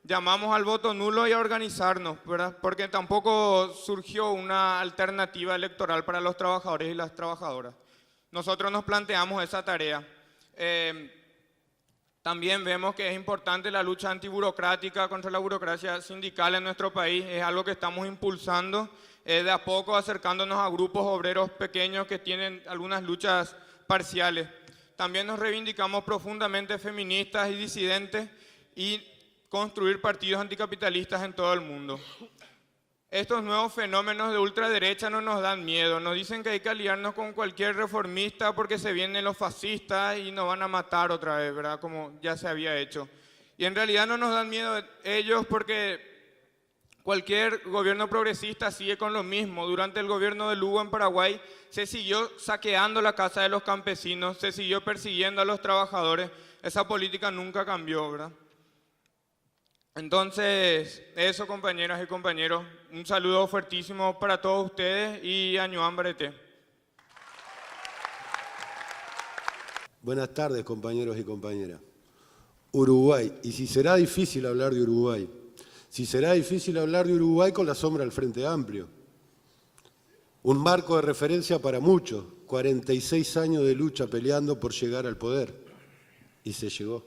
Llamamos al voto nulo y a organizarnos, ¿verdad? Porque tampoco surgió una alternativa electoral para los trabajadores y las trabajadoras. Nosotros nos planteamos esa tarea. También vemos que es importante la lucha antiburocrática contra la burocracia sindical en nuestro país. Es algo que estamos impulsando de a poco, acercándonos a grupos obreros pequeños que tienen algunas luchas parciales. También nos reivindicamos profundamente feministas y disidentes y construir partidos anticapitalistas en todo el mundo. Estos nuevos fenómenos de ultraderecha no nos dan miedo, nos dicen que hay que aliarnos con cualquier reformista porque se vienen los fascistas y nos van a matar otra vez, ¿verdad? Como ya se había hecho. Y en realidad no nos dan miedo ellos porque cualquier gobierno progresista sigue con lo mismo. Durante el gobierno de Lugo en Paraguay se siguió saqueando la casa de los campesinos, se siguió persiguiendo a los trabajadores. Esa política nunca cambió, ¿verdad? Entonces, eso, compañeras y compañeros, un saludo fuertísimo para todos ustedes y Añuan Barete. Buenas tardes, compañeros y compañeras. Uruguay, y si será difícil hablar de Uruguay, si será difícil hablar de Uruguay con la sombra del Frente Amplio. Un marco de referencia para muchos, 46 años de lucha peleando por llegar al poder. Y se llegó.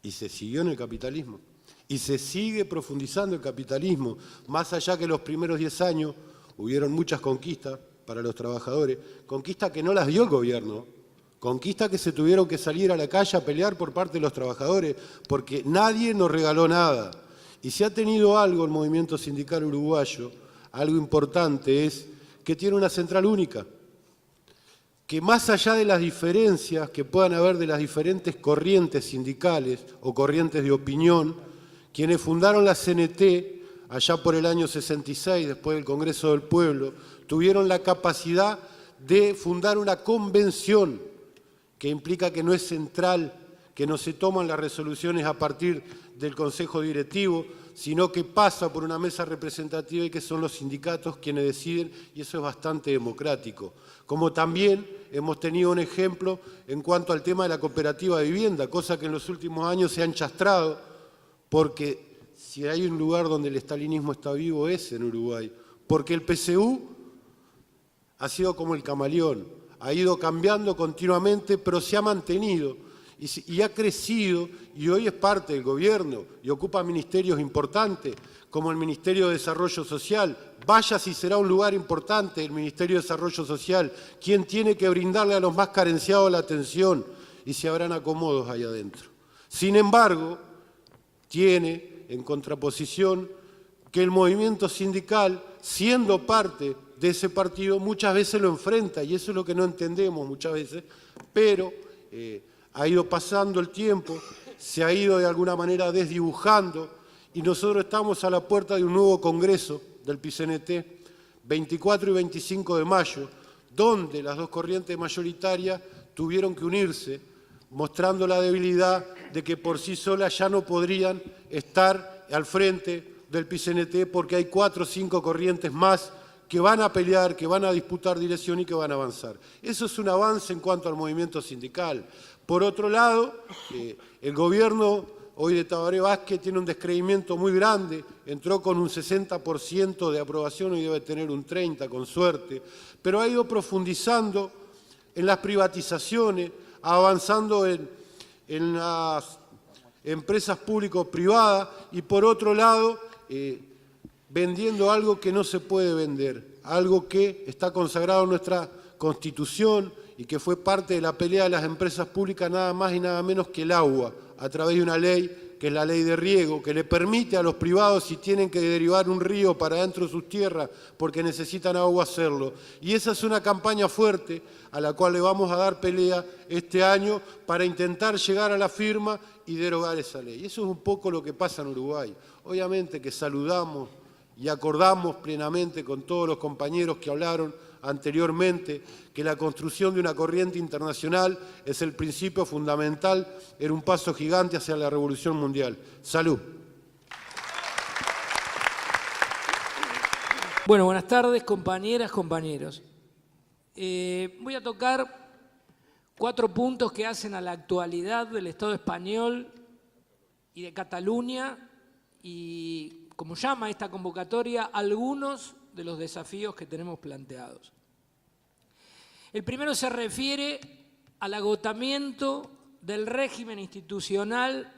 Y se siguió en el capitalismo. Y se sigue profundizando el capitalismo. Más allá que los primeros 10 años hubieron muchas conquistas para los trabajadores, conquistas que no las dio el gobierno, conquistas que se tuvieron que salir a la calle a pelear por parte de los trabajadores, porque nadie nos regaló nada. Y si ha tenido algo el movimiento sindical uruguayo, algo importante es que tiene una central única, que más allá de las diferencias que puedan haber de las diferentes corrientes sindicales o corrientes de opinión, quienes fundaron la CNT allá por el año 66, después del Congreso del Pueblo, tuvieron la capacidad de fundar una convención que implica que no es central, que no se toman las resoluciones a partir del Consejo Directivo, sino que pasa por una mesa representativa y que son los sindicatos quienes deciden, y eso es bastante democrático. Como también hemos tenido un ejemplo en cuanto al tema de la cooperativa de vivienda, cosa que en los últimos años se han chastrado, porque si hay un lugar donde el estalinismo está vivo es en Uruguay, porque el PCU ha sido como el camaleón, ha ido cambiando continuamente, pero se ha mantenido y ha crecido, y hoy es parte del gobierno y ocupa ministerios importantes, como el Ministerio de Desarrollo Social. Vaya si será un lugar importante el Ministerio de Desarrollo Social, quien tiene que brindarle a los más carenciados la atención, y si habrán acomodos ahí adentro. Sin embargo, tiene en contraposición que el movimiento sindical, siendo parte de ese partido, muchas veces lo enfrenta, y eso es lo que no entendemos muchas veces, pero ha ido pasando el tiempo, se ha ido de alguna manera desdibujando, y nosotros estamos a la puerta de un nuevo congreso del PCNT, 24 y 25 de mayo, donde las dos corrientes mayoritarias tuvieron que unirse, mostrando la debilidad de que por sí solas ya no podrían estar al frente del PCNT, porque hay 4 o 5 corrientes más que van a pelear, que van a disputar dirección y que van a avanzar. Eso es un avance en cuanto al movimiento sindical. Por otro lado, el gobierno hoy de Tabaré Vázquez tiene un descreimiento muy grande, entró con un 60% de aprobación, hoy debe tener un 30% con suerte, pero ha ido profundizando en las privatizaciones, avanzando en las empresas público-privadas y por otro lado vendiendo algo que no se puede vender, algo que está consagrado en nuestra Constitución y que fue parte de la pelea de las empresas públicas, nada más y nada menos que el agua, a través de una ley que es la ley de riego, que le permite a los privados, si tienen que derivar un río para dentro de sus tierras porque necesitan agua, hacerlo. Y esa es una campaña fuerte a la cual le vamos a dar pelea este año para intentar llegar a la firma y derogar esa ley. Y eso es un poco lo que pasa en Uruguay. Obviamente que saludamos y acordamos plenamente con todos los compañeros que hablaron anteriormente que la construcción de una corriente internacional es el principio fundamental en un paso gigante hacia la revolución mundial. Salud. Bueno, buenas tardes, compañeras, compañeros. Voy a tocar 4 puntos que hacen a la actualidad del Estado español y de Cataluña y, como llama esta convocatoria, algunos de los desafíos que tenemos planteados. El primero se refiere al agotamiento del régimen institucional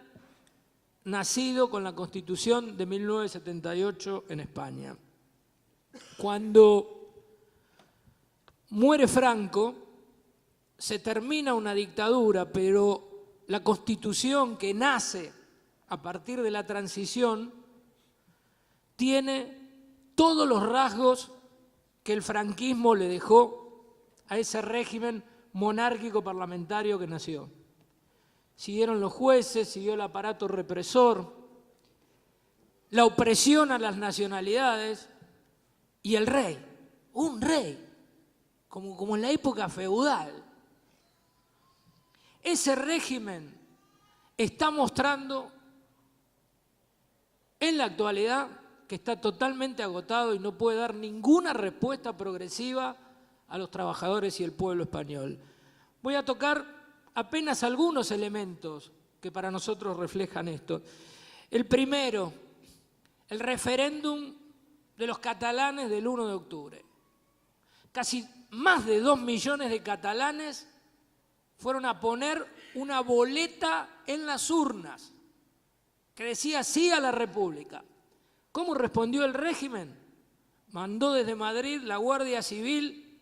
nacido con la Constitución de 1978 en España. Cuando muere Franco, se termina una dictadura, pero la Constitución que nace a partir de la transición tiene todos los rasgos que el franquismo le dejó a ese régimen monárquico parlamentario que nació. Siguieron los jueces, siguió el aparato represor, la opresión a las nacionalidades y el rey, un rey, como en la época feudal. Ese régimen está mostrando en la actualidad que está totalmente agotado y no puede dar ninguna respuesta progresiva a los trabajadores y el pueblo español. Voy a tocar apenas algunos elementos que para nosotros reflejan esto. El primero, el referéndum de los catalanes del 1 de octubre. Casi más de 2 millones de catalanes fueron a poner una boleta en las urnas que decía sí a la República. ¿Cómo respondió el régimen? Mandó desde Madrid la Guardia Civil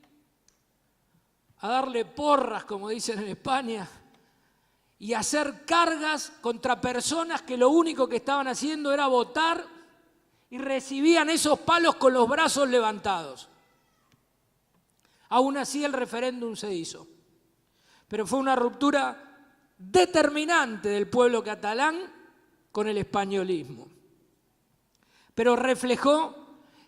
a darle porras, como dicen en España, y a hacer cargas contra personas que lo único que estaban haciendo era votar y recibían esos palos con los brazos levantados. Aún así el referéndum se hizo, pero fue una ruptura determinante del pueblo catalán con el españolismo. Pero reflejó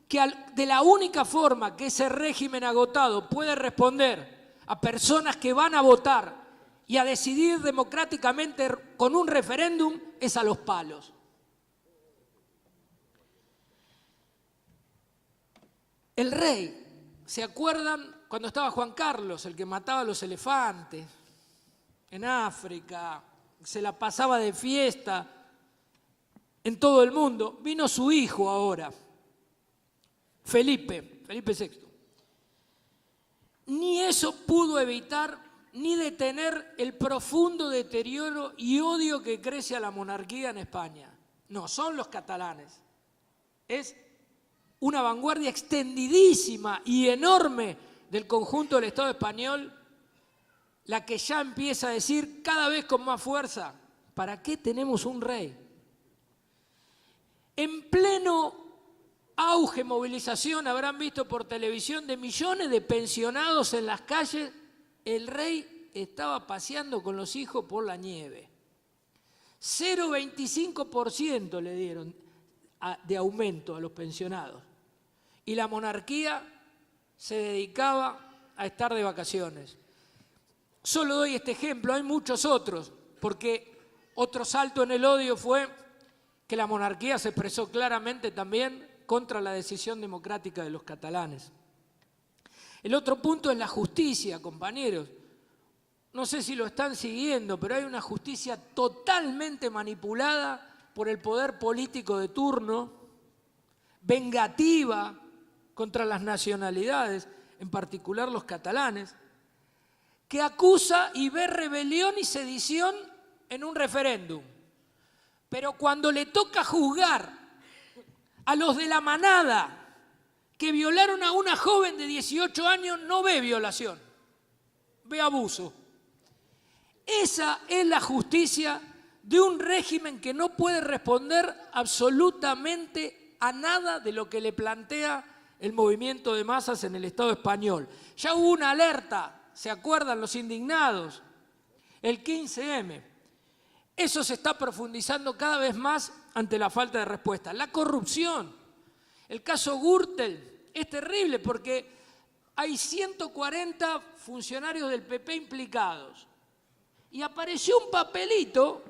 que de la única forma que ese régimen agotado puede responder a personas que van a votar y a decidir democráticamente con un referéndum es a los palos. El rey, ¿se acuerdan cuando estaba Juan Carlos, el que mataba a los elefantes en África, se la pasaba de fiesta en todo el mundo? Vino su hijo ahora, Felipe VI. Ni eso pudo evitar ni detener el profundo deterioro y odio que crece a la monarquía en España. No son los catalanes, es una vanguardia extendidísima y enorme del conjunto del Estado español la que ya empieza a decir cada vez con más fuerza: ¿para qué tenemos un rey? En pleno auge, movilización, habrán visto por televisión, de millones de pensionados en las calles, el rey estaba paseando con los hijos por la nieve. 0,25% le dieron de aumento a los pensionados. Y la monarquía se dedicaba a estar de vacaciones. Solo doy este ejemplo, hay muchos otros, porque otro salto en el odio fue que la monarquía se expresó claramente también contra la decisión democrática de los catalanes. El otro punto es la justicia, compañeros. No sé si lo están siguiendo, pero hay una justicia totalmente manipulada por el poder político de turno, vengativa contra las nacionalidades, en particular los catalanes, que acusa y ve rebelión y sedición en un referéndum. Pero cuando le toca juzgar a los de la manada que violaron a una joven de 18 años, no ve violación, ve abuso. Esa es la justicia de un régimen que no puede responder absolutamente a nada de lo que le plantea el movimiento de masas en el Estado español. Ya hubo una alerta, ¿se acuerdan los indignados? El 15M. Eso se está profundizando cada vez más ante la falta de respuesta. La corrupción. El caso Gürtel es terrible porque hay 140 funcionarios del PP implicados. Y apareció un papelito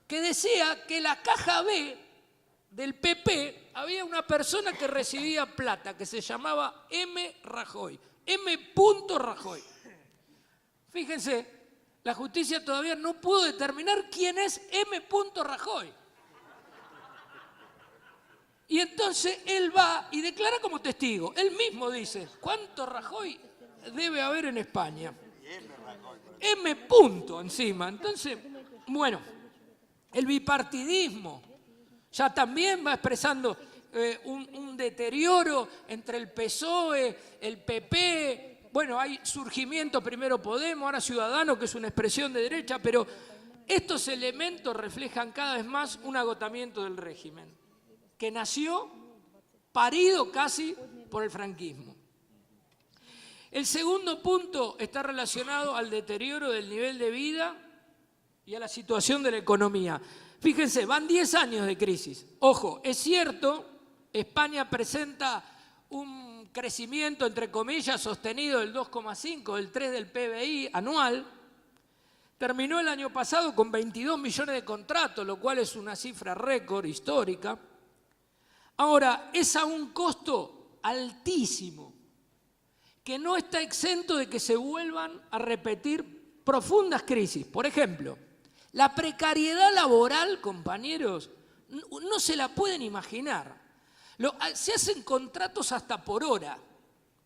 que decía que la caja B del PP había una persona que recibía plata, que se llamaba M. Rajoy. M. Rajoy. Fíjense, la justicia todavía no pudo determinar quién es M. Rajoy. Y entonces él va y declara como testigo. Él mismo dice, ¿cuánto Rajoy debe haber en España? M. encima. Entonces, bueno, el bipartidismo ya también va expresando un deterioro entre el PSOE, el PP. Bueno, hay surgimiento, primero Podemos, ahora Ciudadanos, que es una expresión de derecha, pero estos elementos reflejan cada vez más un agotamiento del régimen, que nació parido casi por el franquismo. El segundo punto está relacionado al deterioro del nivel de vida y a la situación de la economía. Fíjense, van 10 años de crisis. Ojo, es cierto, España presenta un crecimiento, entre comillas, sostenido del 2,5, del 3 del PBI anual. Terminó el año pasado con 22 millones de contratos, lo cual es una cifra récord histórica. Ahora, es a un costo altísimo, que no está exento de que se vuelvan a repetir profundas crisis. Por ejemplo, la precariedad laboral, compañeros, No se la pueden imaginar. Se hacen contratos hasta por hora.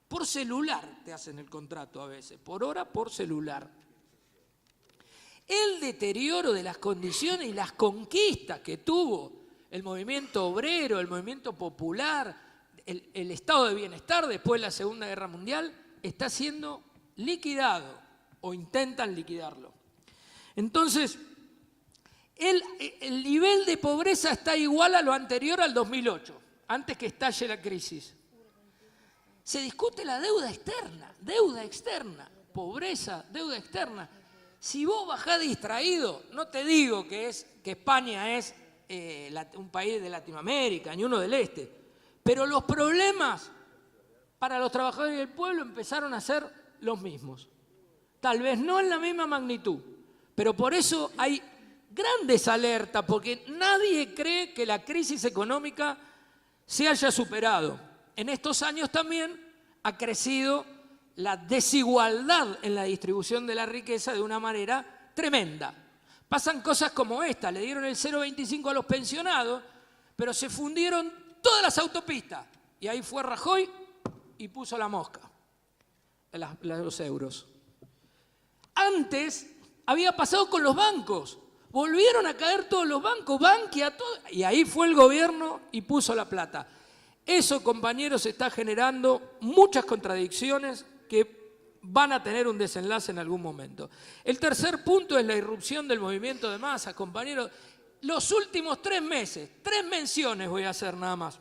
Por celular te hacen el contrato a veces. Por hora, por celular. El deterioro de las condiciones y las conquistas que tuvo el movimiento obrero, el movimiento popular, el estado de bienestar después de la Segunda Guerra Mundial, está siendo liquidado o intentan liquidarlo. Entonces, el nivel de pobreza está igual a lo anterior al 2008, antes que estalle la crisis. Se discute la deuda externa, pobreza, deuda externa. Si vos bajás distraído, no te digo que España es un país de Latinoamérica, ni uno del este, pero los problemas para los trabajadores del pueblo empezaron a ser los mismos. Tal vez no en la misma magnitud, pero por eso hay grandes alertas, porque nadie cree que la crisis económica se haya superado. En estos años también ha crecido la desigualdad en la distribución de la riqueza de una manera tremenda. Pasan cosas como esta, le dieron el 0,25 a los pensionados, pero se fundieron todas las autopistas. Y ahí fue Rajoy y puso la mosca, los euros. Antes había pasado con los bancos. Volvieron a caer todos los bancos, Bankia, todo, y ahí fue el gobierno y puso la plata. Eso, compañeros, está generando muchas contradicciones que van a tener un desenlace en algún momento. El tercer punto es la irrupción del movimiento de masas, compañeros. Los últimos 3 meses, 3 menciones voy a hacer nada más.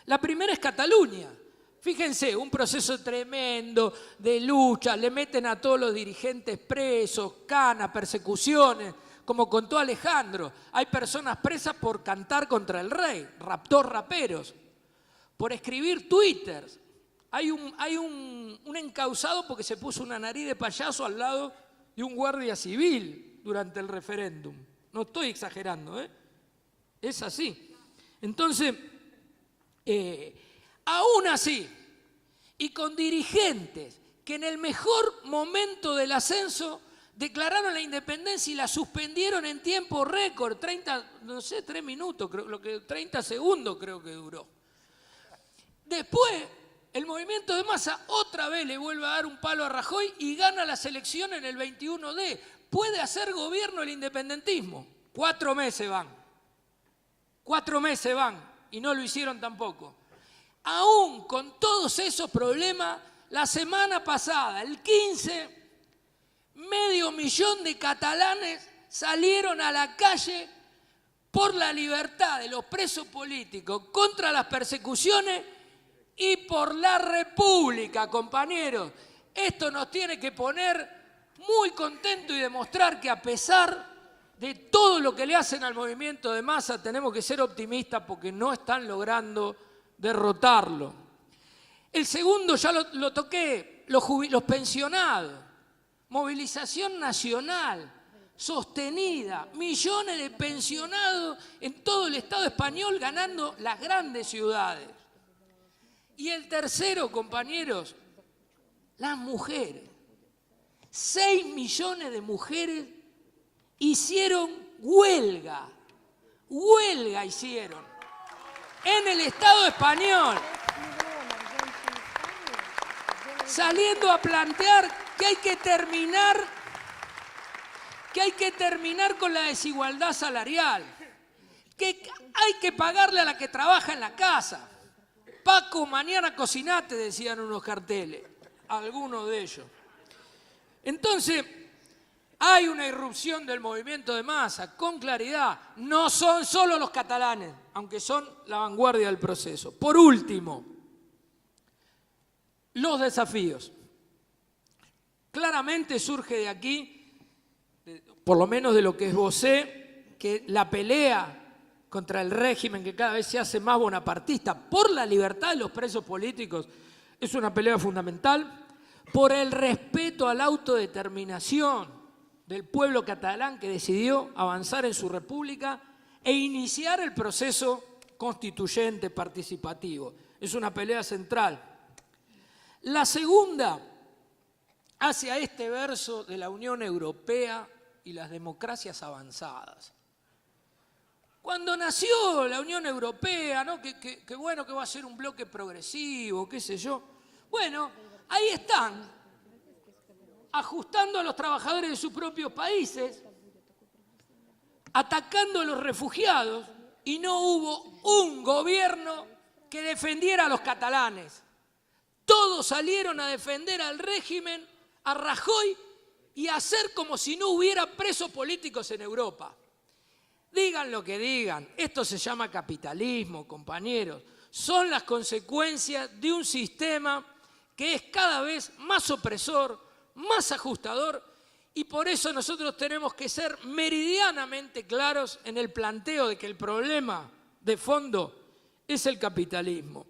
La primera es Cataluña. Fíjense, un proceso tremendo de lucha, le meten a todos los dirigentes presos, canas, persecuciones, como contó Alejandro. Hay personas presas por cantar contra el rey, raperos, por escribir twitters. Hay un encausado porque se puso una nariz de payaso al lado de un guardia civil durante el referéndum. No estoy exagerando, ¿eh? Es así. Entonces, aún así, y con dirigentes que en el mejor momento del ascenso declararon la independencia y la suspendieron en tiempo récord, 3 minutos, 30 segundos creo que duró. Después, el movimiento de masa otra vez le vuelve a dar un palo a Rajoy y gana las elecciones en el 21D. Puede hacer gobierno el independentismo. 4 meses van. 4 meses van y no lo hicieron tampoco. Aún con todos esos problemas, la semana pasada, el 15, 500.000 de catalanes salieron a la calle por la libertad de los presos políticos, contra las persecuciones y por la República, compañeros. Esto nos tiene que poner muy contentos y demostrar que a pesar de todo lo que le hacen al movimiento de masa, tenemos que ser optimistas porque no están logrando derrotarlo. El segundo ya lo toqué, los pensionados. Movilización nacional, sostenida, millones de pensionados en todo el Estado español ganando las grandes ciudades. Y el tercero, compañeros, las mujeres. 6 millones de mujeres hicieron huelga hicieron en el Estado español, saliendo a plantear que hay que terminar con la desigualdad salarial, que hay que pagarle a la que trabaja en la casa. Paco, mañana cocinate, decían unos carteles, algunos de ellos. Entonces, hay una irrupción del movimiento de masa, con claridad. No son solo los catalanes, aunque son la vanguardia del proceso. Por último, los desafíos. Claramente surge de aquí, por lo menos de lo que esbocé, que la pelea contra el régimen que cada vez se hace más bonapartista por la libertad de los presos políticos es una pelea fundamental, por el respeto a la autodeterminación del pueblo catalán que decidió avanzar en su república e iniciar el proceso constituyente participativo. Es una pelea central. La segunda, hacia este verso de la Unión Europea y las democracias avanzadas. Cuando nació la Unión Europea, ¿no? que bueno, que va a ser un bloque progresivo, qué sé yo. Bueno, ahí están, ajustando a los trabajadores de sus propios países, atacando a los refugiados, y no hubo un gobierno que defendiera a los catalanes. Todos salieron a defender al régimen, a Rajoy, y a hacer como si no hubiera presos políticos en Europa. Digan lo que digan, esto se llama capitalismo, compañeros. Son las consecuencias de un sistema que es cada vez más opresor, más ajustador, y por eso nosotros tenemos que ser meridianamente claros en el planteo de que el problema de fondo es el capitalismo.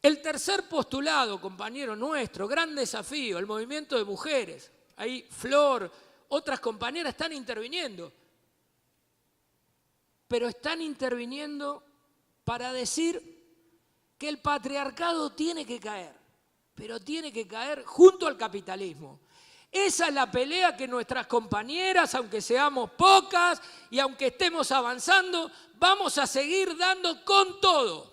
El tercer postulado, compañero nuestro, gran desafío, el movimiento de mujeres. Ahí Flor, otras compañeras están interviniendo. Pero están interviniendo para decir que el patriarcado tiene que caer, pero tiene que caer junto al capitalismo. Esa es la pelea que nuestras compañeras, aunque seamos pocas y aunque estemos avanzando, vamos a seguir dando con todo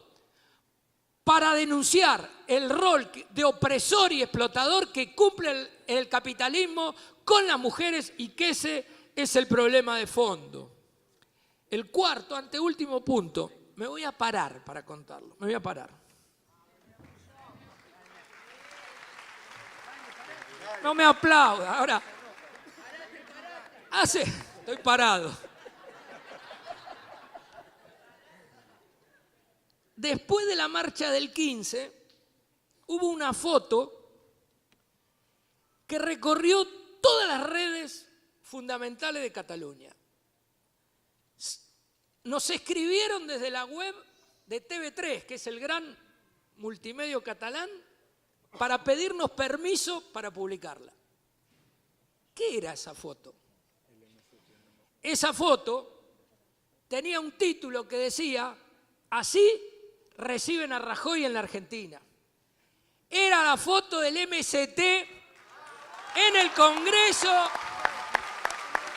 para denunciar el rol de opresor y explotador que cumple el capitalismo con las mujeres, y que ese es el problema de fondo. El cuarto, anteúltimo punto, me voy a parar para contarlo, me voy a parar. No me aplauda, ahora. Estoy parado. Después de la marcha del 15, hubo una foto que recorrió todas las redes fundamentales de Cataluña. Nos escribieron desde la web de TV3, que es el gran multimedio catalán, para pedirnos permiso para publicarla. ¿Qué era esa foto? Esa foto tenía un título que decía: así reciben a Rajoy en la Argentina. Era la foto del MST en el Congreso,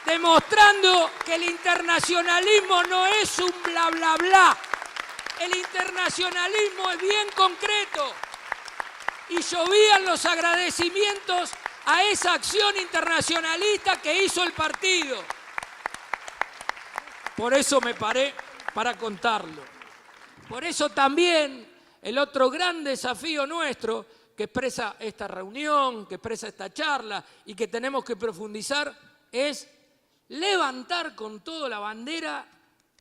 demostrando que el internacionalismo no es un bla bla bla. El internacionalismo es bien concreto. Y llovían los agradecimientos a esa acción internacionalista que hizo el partido. Por eso me paré para contarlo. Por eso también el otro gran desafío nuestro que expresa esta reunión, que expresa esta charla y que tenemos que profundizar es levantar con todo la bandera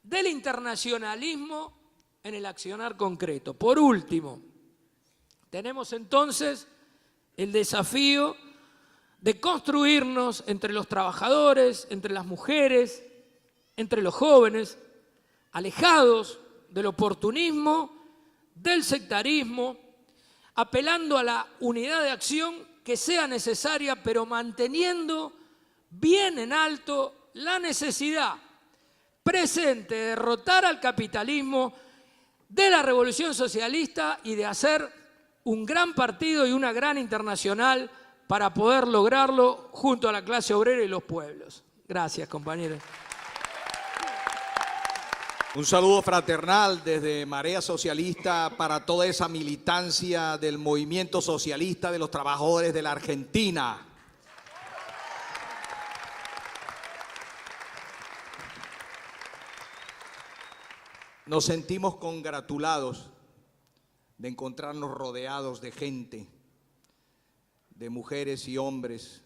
del internacionalismo en el accionar concreto. Por último, tenemos entonces el desafío de construirnos entre los trabajadores, entre las mujeres, entre los jóvenes, alejados del oportunismo, del sectarismo, apelando a la unidad de acción que sea necesaria, pero manteniendo bien en alto la necesidad presente de derrotar al capitalismo, de la revolución socialista y de hacer un gran partido y una gran internacional para poder lograrlo junto a la clase obrera y los pueblos. Gracias, compañeros. Un saludo fraternal desde Marea Socialista para toda esa militancia del movimiento socialista de los trabajadores de la Argentina. Nos sentimos congratulados de encontrarnos rodeados de gente, de mujeres y hombres,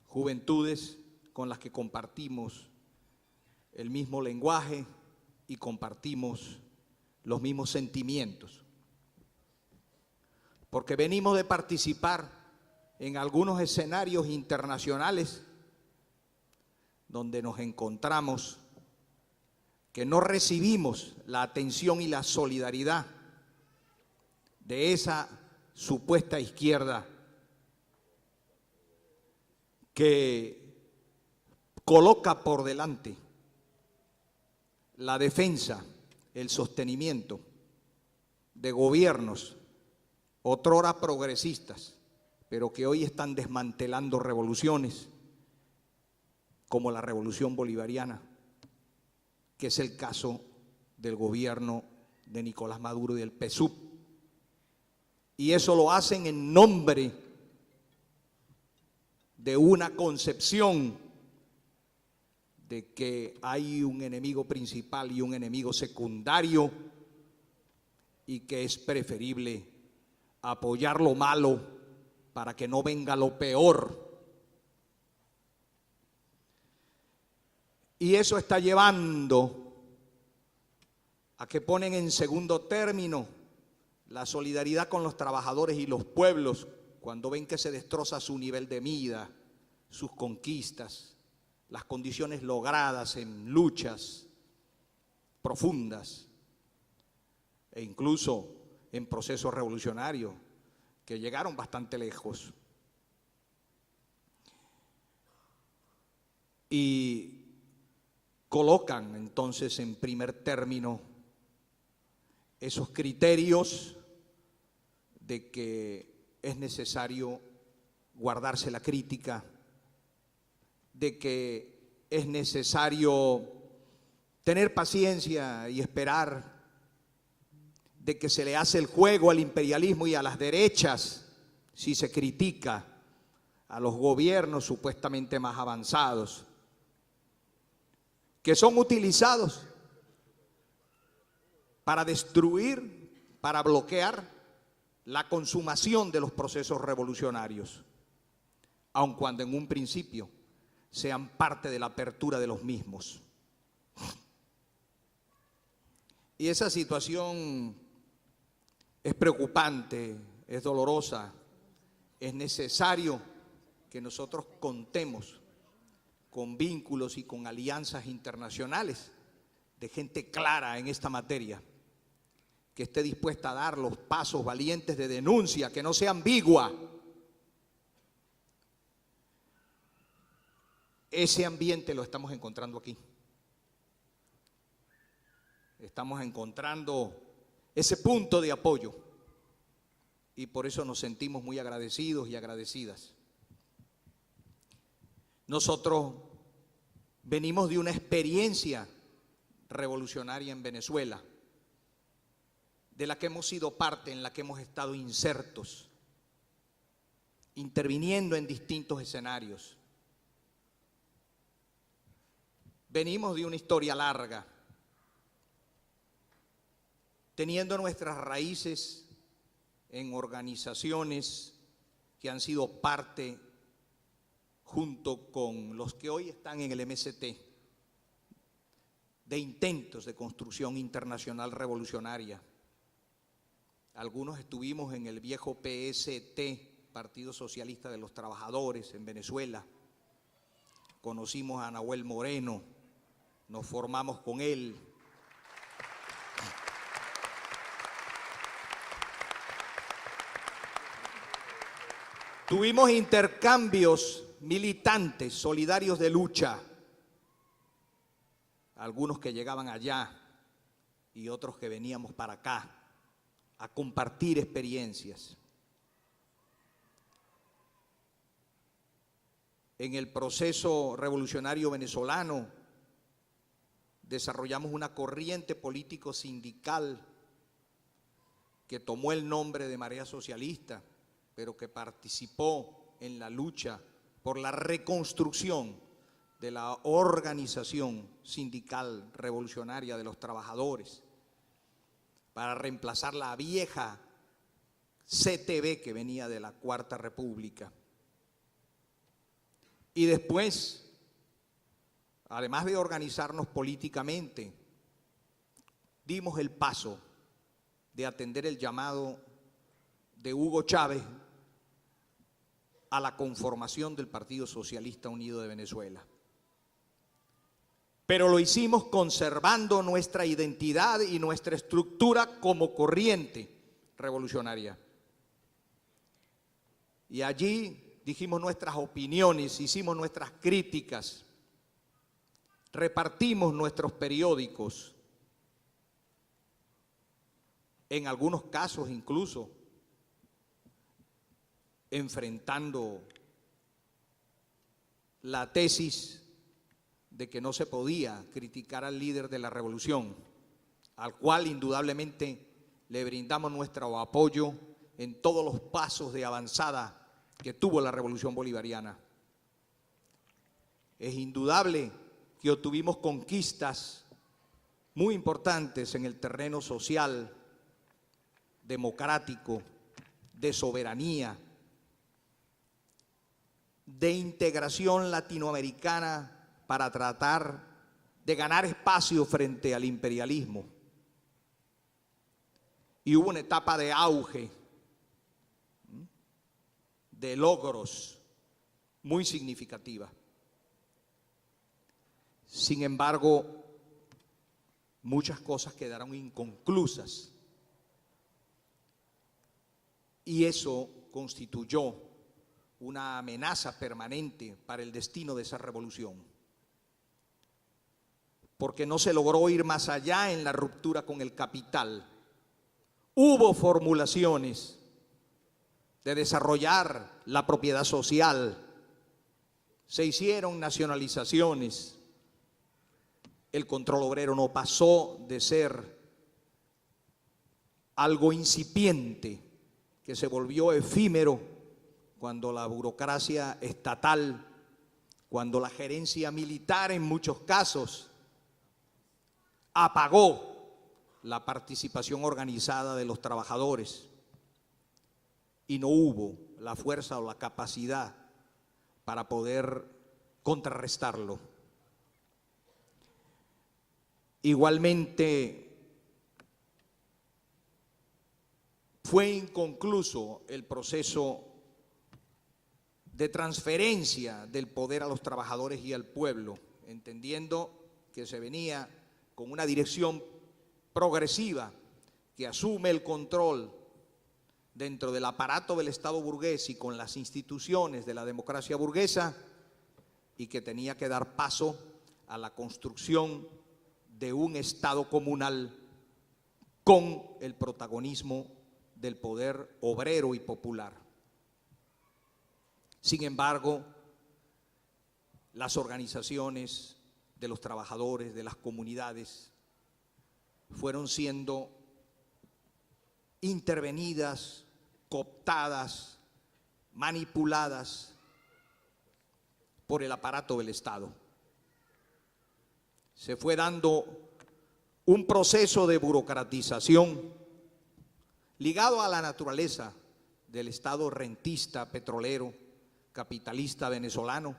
juventudes con las que compartimos el mismo lenguaje y compartimos los mismos sentimientos. Porque venimos de participar en algunos escenarios internacionales donde nos encontramos que no recibimos la atención y la solidaridad de esa supuesta izquierda que coloca por delante la defensa, el sostenimiento de gobiernos otrora progresistas, pero que hoy están desmantelando revoluciones como la revolución bolivariana, que es el caso del gobierno de Nicolás Maduro y del PSUV. Y eso lo hacen en nombre de una concepción de que hay un enemigo principal y un enemigo secundario y que es preferible apoyar lo malo para que no venga lo peor. Y eso está llevando a que ponen en segundo término la solidaridad con los trabajadores y los pueblos cuando ven que se destroza su nivel de vida, sus conquistas, las condiciones logradas en luchas profundas e incluso en procesos revolucionarios que llegaron bastante lejos. Y colocan entonces en primer término esos criterios de que es necesario guardarse la crítica, de que es necesario tener paciencia y esperar, de que se le hace el juego al imperialismo y a las derechas si se critica a los gobiernos supuestamente más avanzados, que son utilizados para destruir, para bloquear la consumación de los procesos revolucionarios, aun cuando en un principio sean parte de la apertura de los mismos. Y esa situación es preocupante, es dolorosa, es necesario que nosotros contemos con vínculos y con alianzas internacionales de gente clara en esta materia, que esté dispuesta a dar los pasos valientes de denuncia, que no sea ambigua. Ese ambiente lo estamos encontrando aquí. Estamos encontrando ese punto de apoyo y por eso nos sentimos muy agradecidos y agradecidas. Nosotros venimos de una experiencia revolucionaria en Venezuela, de la que hemos sido parte, en la que hemos estado insertos, interviniendo en distintos escenarios. Venimos de una historia larga, teniendo nuestras raíces en organizaciones que han sido parte, junto con los que hoy están en el MST, de intentos de construcción internacional revolucionaria. Algunos estuvimos en el viejo PST, Partido Socialista de los Trabajadores, en Venezuela. Conocimos a Nahuel Moreno, nos formamos con él. Tuvimos intercambios militantes, solidarios de lucha, algunos que llegaban allá y otros que veníamos para acá a compartir experiencias. En el proceso revolucionario venezolano desarrollamos una corriente político-sindical que tomó el nombre de Marea Socialista, pero que participó en la lucha por la reconstrucción de la organización sindical revolucionaria de los trabajadores, para reemplazar la vieja CTB que venía de la Cuarta República. Y después, además de organizarnos políticamente, dimos el paso de atender el llamado de Hugo Chávez a la conformación del Partido Socialista Unido de Venezuela. Pero lo hicimos conservando nuestra identidad y nuestra estructura como corriente revolucionaria. Y allí dijimos nuestras opiniones, hicimos nuestras críticas, repartimos nuestros periódicos, en algunos casos incluso enfrentando la tesis de que no se podía criticar al líder de la revolución, al cual indudablemente le brindamos nuestro apoyo en todos los pasos de avanzada que tuvo la revolución bolivariana. Es indudable que obtuvimos conquistas muy importantes en el terreno social, democrático, de soberanía, de integración latinoamericana para tratar de ganar espacio frente al imperialismo. Y hubo una etapa de auge, de logros muy significativa. Sin embargo, muchas cosas quedaron inconclusas y eso constituyó una amenaza permanente para el destino de esa revolución, porque no se logró ir más allá en la ruptura con el capital. Hubo formulaciones de desarrollar la propiedad social, se hicieron nacionalizaciones, el control obrero no pasó de ser algo incipiente que se volvió efímero cuando la burocracia estatal, cuando la gerencia militar en muchos casos apagó la participación organizada de los trabajadores y no hubo la fuerza o la capacidad para poder contrarrestarlo. Igualmente, fue inconcluso el proceso de transferencia del poder a los trabajadores y al pueblo, entendiendo que se venía con una dirección progresiva que asume el control dentro del aparato del Estado burgués y con las instituciones de la democracia burguesa, y que tenía que dar paso a la construcción de un Estado comunal con el protagonismo del poder obrero y popular. Sin embargo, las organizaciones de los trabajadores, de las comunidades, fueron siendo intervenidas, cooptadas, manipuladas por el aparato del Estado. Se fue dando un proceso de burocratización ligado a la naturaleza del Estado rentista, petrolero, capitalista venezolano,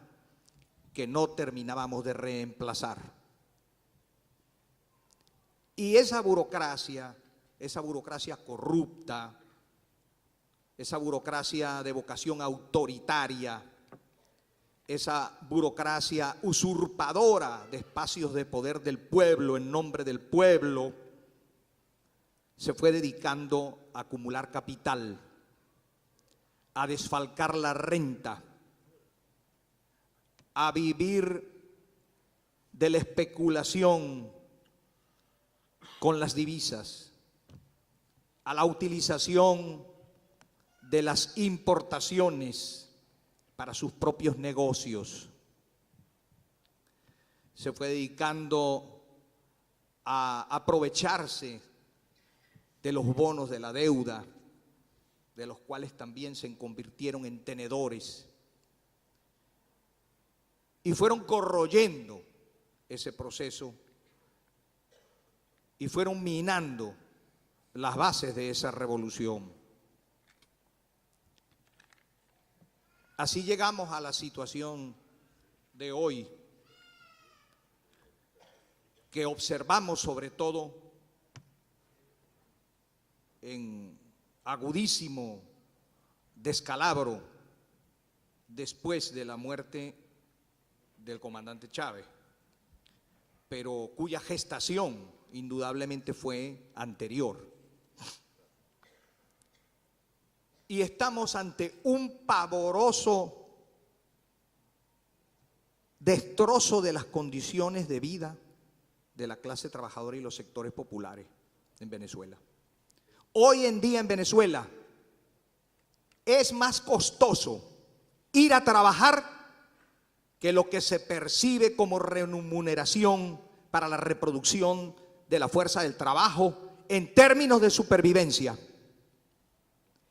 que no terminábamos de reemplazar. Y esa burocracia corrupta, esa burocracia de vocación autoritaria, esa burocracia usurpadora de espacios de poder del pueblo en nombre del pueblo, se fue dedicando a acumular capital, a desfalcar la renta, a vivir de la especulación con las divisas, a la utilización de las importaciones para sus propios negocios. Se fue dedicando a aprovecharse de los bonos de la deuda, de los cuales también se convirtieron en tenedores, y fueron corroyendo ese proceso y fueron minando las bases de esa revolución. Así llegamos a la situación de hoy, que observamos sobre todo en agudísimo descalabro después de la muerte del comandante Chávez, pero cuya gestación indudablemente fue anterior. Y estamos ante un pavoroso destrozo de las condiciones de vida de la clase trabajadora y los sectores populares en Venezuela. Hoy en día en Venezuela es más costoso ir a trabajar que lo que se percibe como remuneración para la reproducción de la fuerza del trabajo en términos de supervivencia.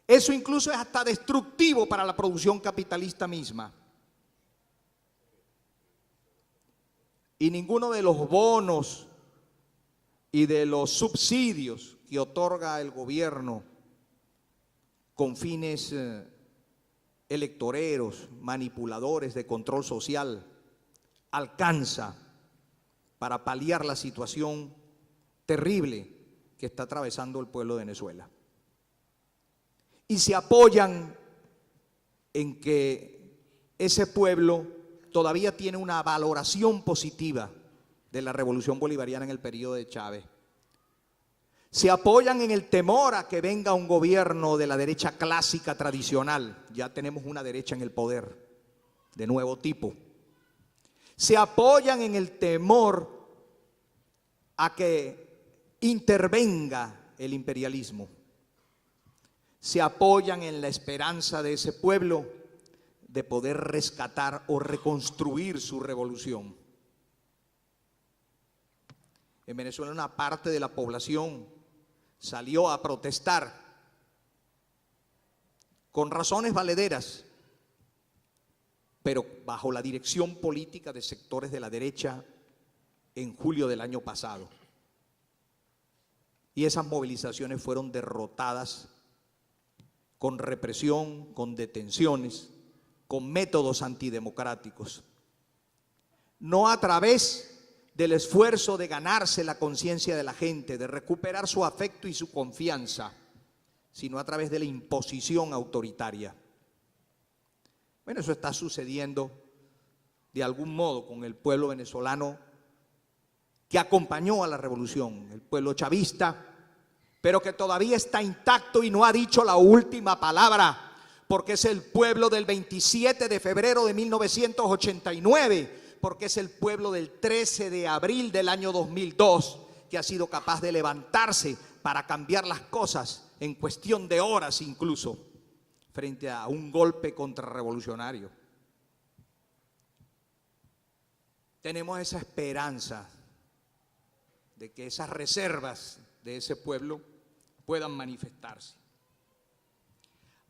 Eso incluso es hasta destructivo para la producción capitalista misma. Y ninguno de los bonos y de los subsidios que otorga el gobierno con fines electoreros, manipuladores de control social, alcanza para paliar la situación terrible que está atravesando el pueblo de Venezuela. Y se apoyan en que ese pueblo todavía tiene una valoración positiva de la revolución bolivariana en el periodo de Chávez. Se apoyan en el temor a que venga un gobierno de la derecha clásica tradicional. Ya tenemos una derecha en el poder de nuevo tipo. Se apoyan en el temor a que intervenga el imperialismo. Se apoyan en la esperanza de ese pueblo de poder rescatar o reconstruir su revolución. En Venezuela una parte de la población salió a protestar con razones valederas, pero bajo la dirección política de sectores de la derecha en julio del año pasado. Y esas movilizaciones fueron derrotadas con represión, con detenciones, con métodos antidemocráticos. No a través del esfuerzo de ganarse la conciencia de la gente, de recuperar su afecto y su confianza, sino a través de la imposición autoritaria. Bueno, eso está sucediendo de algún modo con el pueblo venezolano que acompañó a la revolución, el pueblo chavista, pero que todavía está intacto y no ha dicho la última palabra, porque es el pueblo del 27 de febrero de 1989, porque es el pueblo del 13 de abril del año 2002, que ha sido capaz de levantarse para cambiar las cosas en cuestión de horas incluso, frente a un golpe contrarrevolucionario. Tenemos esa esperanza de que esas reservas de ese pueblo puedan manifestarse.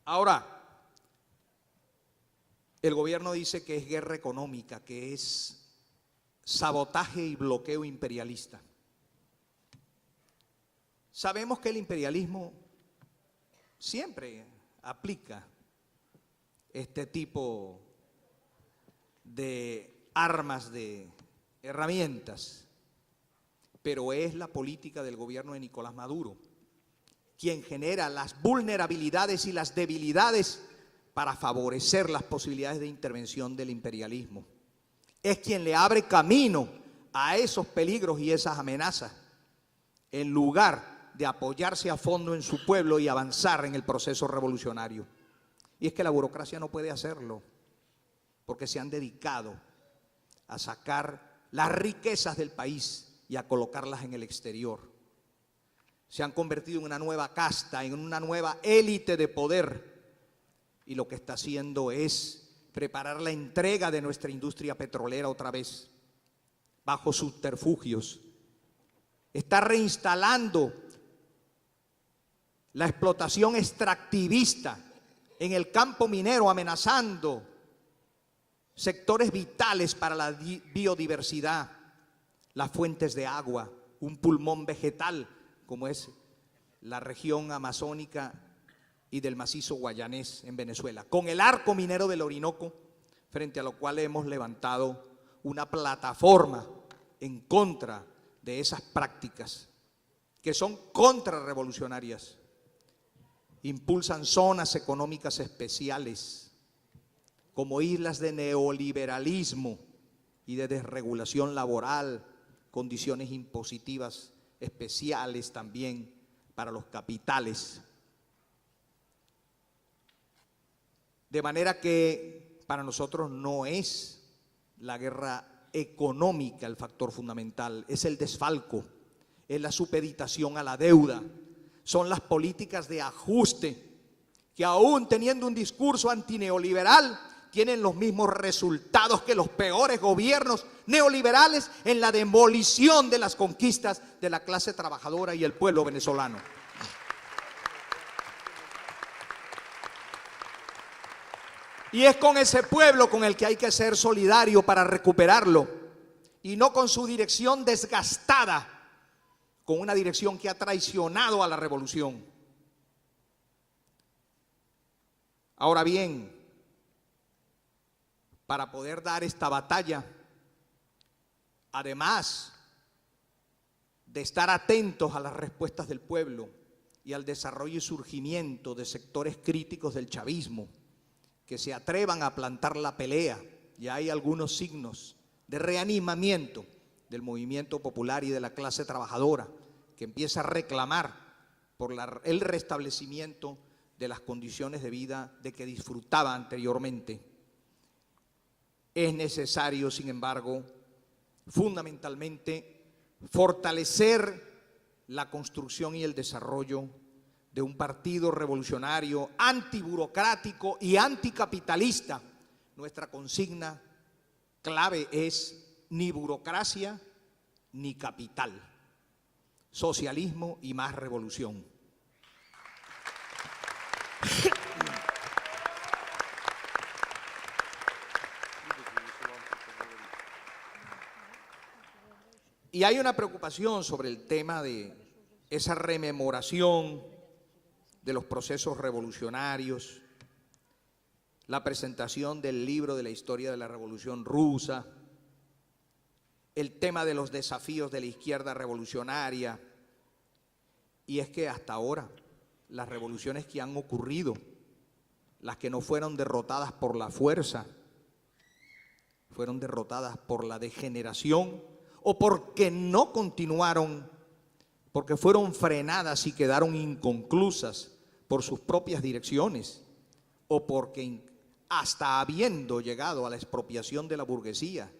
Ahora, el gobierno dice que es guerra económica, que es sabotaje y bloqueo imperialista. Sabemos que el imperialismo siempre aplica este tipo de armas, de herramientas, pero es la política del gobierno de Nicolás Maduro quien genera las vulnerabilidades y las debilidades para favorecer las posibilidades de intervención del imperialismo. Es quien le abre camino a esos peligros y esas amenazas, en lugar de apoyarse a fondo en su pueblo y avanzar en el proceso revolucionario. Y es que la burocracia no puede hacerlo, porque se han dedicado a sacar las riquezas del país y a colocarlas en el exterior. Se han convertido en una nueva casta, en una nueva élite de poder, y lo que está haciendo es preparar la entrega de nuestra industria petrolera otra vez, bajo subterfugios. Está reinstalando la explotación extractivista en el campo minero, amenazando sectores vitales para la biodiversidad, las fuentes de agua, un pulmón vegetal como es la región amazónica y del macizo guayanés en Venezuela, con el arco minero del Orinoco, frente a lo cual hemos levantado una plataforma en contra de esas prácticas que son contrarrevolucionarias. Impulsan zonas económicas especiales como islas de neoliberalismo y de desregulación laboral, condiciones impositivas especiales también para los capitales. De manera que para nosotros no es la guerra económica el factor fundamental, es el desfalco, es la supeditación a la deuda, son las políticas de ajuste que aún teniendo un discurso antineoliberal tienen los mismos resultados que los peores gobiernos neoliberales en la demolición de las conquistas de la clase trabajadora y el pueblo venezolano. Y es con ese pueblo con el que hay que ser solidario para recuperarlo, y no con su dirección desgastada, con una dirección que ha traicionado a la revolución. Ahora bien, para poder dar esta batalla, además de estar atentos a las respuestas del pueblo y al desarrollo y surgimiento de sectores críticos del chavismo, que se atrevan a plantar la pelea, ya hay algunos signos de reanimamiento del movimiento popular y de la clase trabajadora, que empieza a reclamar por el restablecimiento de las condiciones de vida de que disfrutaba anteriormente. Es necesario, sin embargo, fundamentalmente, fortalecer la construcción y el desarrollo de un partido revolucionario, antiburocrático y anticapitalista. Nuestra consigna clave es ni burocracia ni capital, socialismo y más revolución. Y hay una preocupación sobre el tema de esa rememoración de los procesos revolucionarios, la presentación del libro de la historia de la Revolución Rusa, el tema de los desafíos de la izquierda revolucionaria. Y es que hasta ahora las revoluciones que han ocurrido, las que no fueron derrotadas por la fuerza, fueron derrotadas por la degeneración o porque no continuaron, porque fueron frenadas y quedaron inconclusas por sus propias direcciones, o porque hasta habiendo llegado a la expropiación de la burguesía,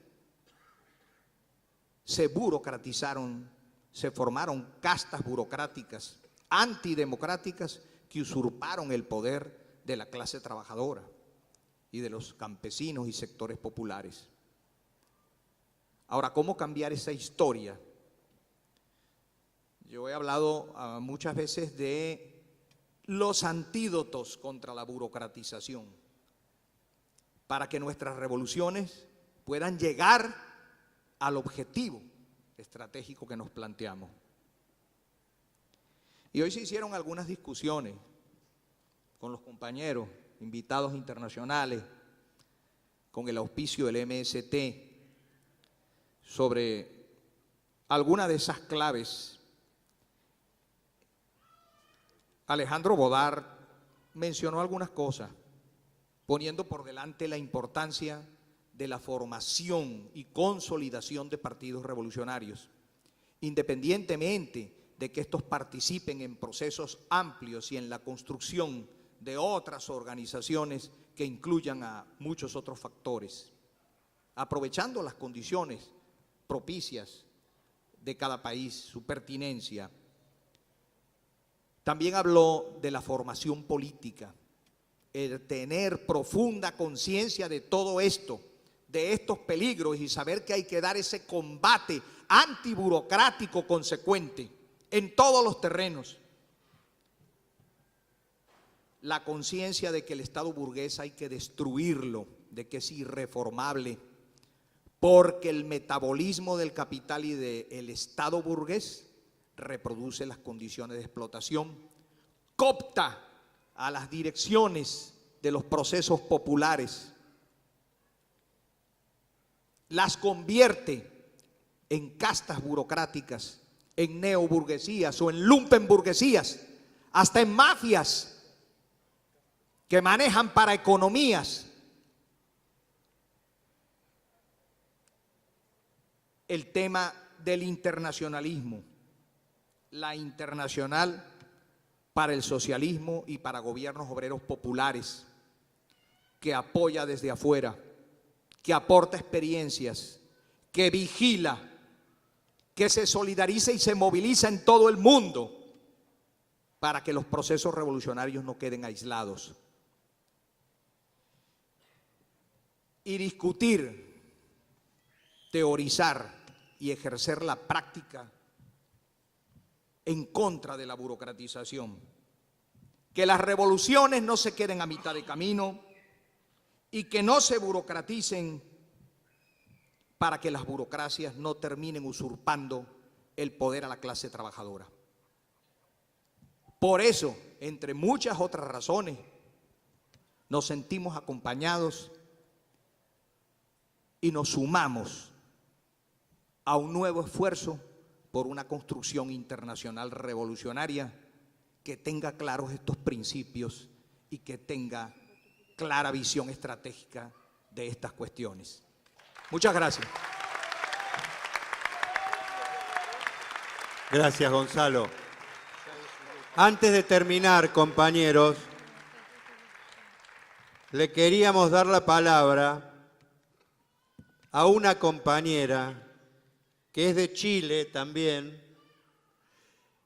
se burocratizaron, se formaron castas burocráticas, antidemocráticas, que usurparon el poder de la clase trabajadora y de los campesinos y sectores populares. Ahora, ¿cómo cambiar esa historia? Yo he hablado muchas veces de los antídotos contra la burocratización, para que nuestras revoluciones puedan llegar al objetivo estratégico que nos planteamos. Y hoy se hicieron algunas discusiones con los compañeros, invitados internacionales, con el auspicio del MST, sobre alguna de esas claves. Alejandro Bodart mencionó algunas cosas, poniendo por delante la importancia de la formación y consolidación de partidos revolucionarios, independientemente de que estos participen en procesos amplios y en la construcción de otras organizaciones que incluyan a muchos otros factores, aprovechando las condiciones propicias de cada país, su pertinencia. También habló de la formación política, el tener profunda conciencia de todo esto, de estos peligros, y saber que hay que dar ese combate antiburocrático consecuente en todos los terrenos. La conciencia de que el Estado burgués hay que destruirlo, de que es irreformable, porque el metabolismo del capital y del Estado burgués reproduce las condiciones de explotación, coopta a las direcciones de los procesos populares, las convierte en castas burocráticas, en neoburguesías o en lumpenburguesías, hasta en mafias que manejan para economías. El tema del internacionalismo, la internacional para el socialismo y para gobiernos obreros populares, que apoya desde afuera, que aporta experiencias, que vigila, que se solidariza y se moviliza en todo el mundo para que los procesos revolucionarios no queden aislados. y discutir, teorizar y ejercer la práctica en contra de la burocratización. Que las revoluciones no se queden a mitad de camino y que no se burocraticen para que las burocracias no terminen usurpando el poder a la clase trabajadora. Por eso, entre muchas otras razones, nos sentimos acompañados y nos sumamos a un nuevo esfuerzo por una construcción internacional revolucionaria que tenga claros estos principios y que tenga clara visión estratégica de estas cuestiones. Muchas gracias. Gracias, Gonzalo. Antes de terminar, compañeros, le queríamos dar la palabra a una compañera que es de Chile también.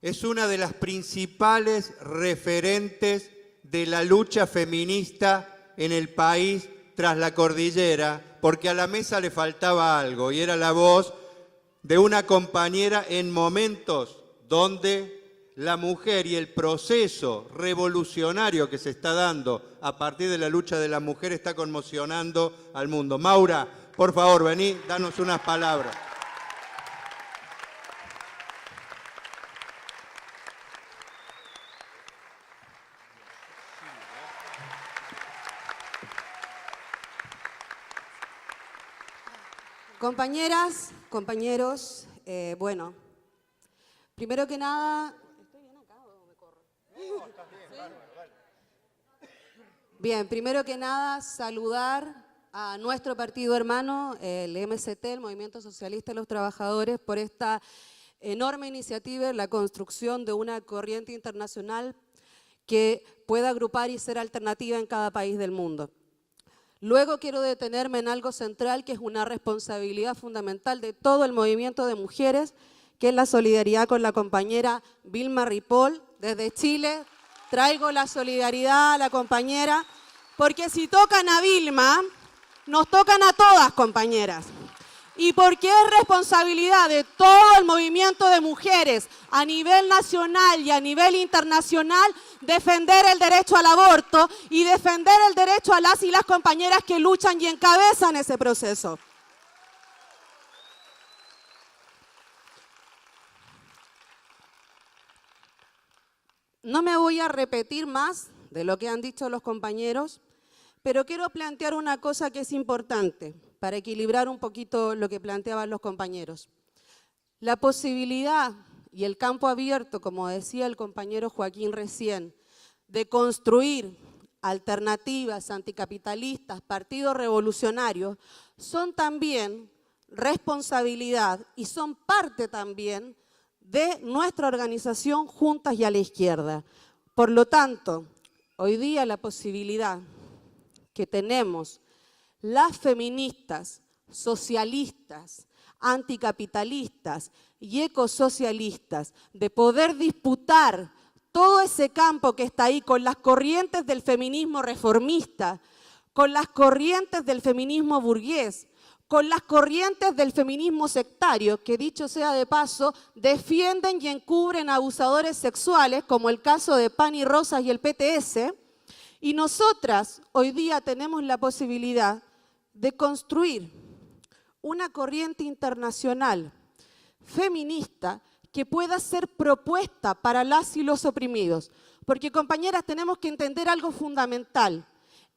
Es una de las principales referentes de la lucha feminista en el país tras la cordillera, porque a la mesa le faltaba algo, y era la voz de una compañera en momentos donde la mujer y el proceso revolucionario que se está dando a partir de la lucha de la mujer está conmocionando al mundo. Maura, por favor, vení, danos unas palabras. Compañeras, compañeros, bueno, primero que nada... ¿Estoy bien acá o me corro? No, estás bien, ¿sí? Vale. Bien, primero que nada, saludar a nuestro partido hermano, el MST, el Movimiento Socialista de los Trabajadores, por esta enorme iniciativa en la construcción de una corriente internacional que pueda agrupar y ser alternativa en cada país del mundo. Luego quiero detenerme en algo central que es una responsabilidad fundamental de todo el movimiento de mujeres, que es la solidaridad con la compañera Vilma Ripoll. Desde Chile traigo la solidaridad a la compañera, porque si tocan a Vilma, nos tocan a todas, compañeras. Y porque es responsabilidad de todo el movimiento de mujeres a nivel nacional y a nivel internacional defender el derecho al aborto y defender el derecho a las y las compañeras que luchan y encabezan ese proceso. No me voy a repetir más de lo que han dicho los compañeros, pero quiero plantear una cosa que es importante para equilibrar un poquito lo que planteaban los compañeros. La posibilidad y el campo abierto, como decía el compañero Joaquín recién, de construir alternativas anticapitalistas, partidos revolucionarios, son también responsabilidad y son parte también de nuestra organización Juntas y a la Izquierda. Por lo tanto, hoy día la posibilidad que tenemos las feministas, socialistas, anticapitalistas y ecosocialistas de poder disputar todo ese campo que está ahí con las corrientes del feminismo reformista, con las corrientes del feminismo burgués, con las corrientes del feminismo sectario, que dicho sea de paso, defienden y encubren abusadores sexuales, como el caso de Pani Rosas y el PTS, y nosotras hoy día tenemos la posibilidad de construir una corriente internacional feminista que pueda ser propuesta para las y los oprimidos. Porque, compañeras, tenemos que entender algo fundamental.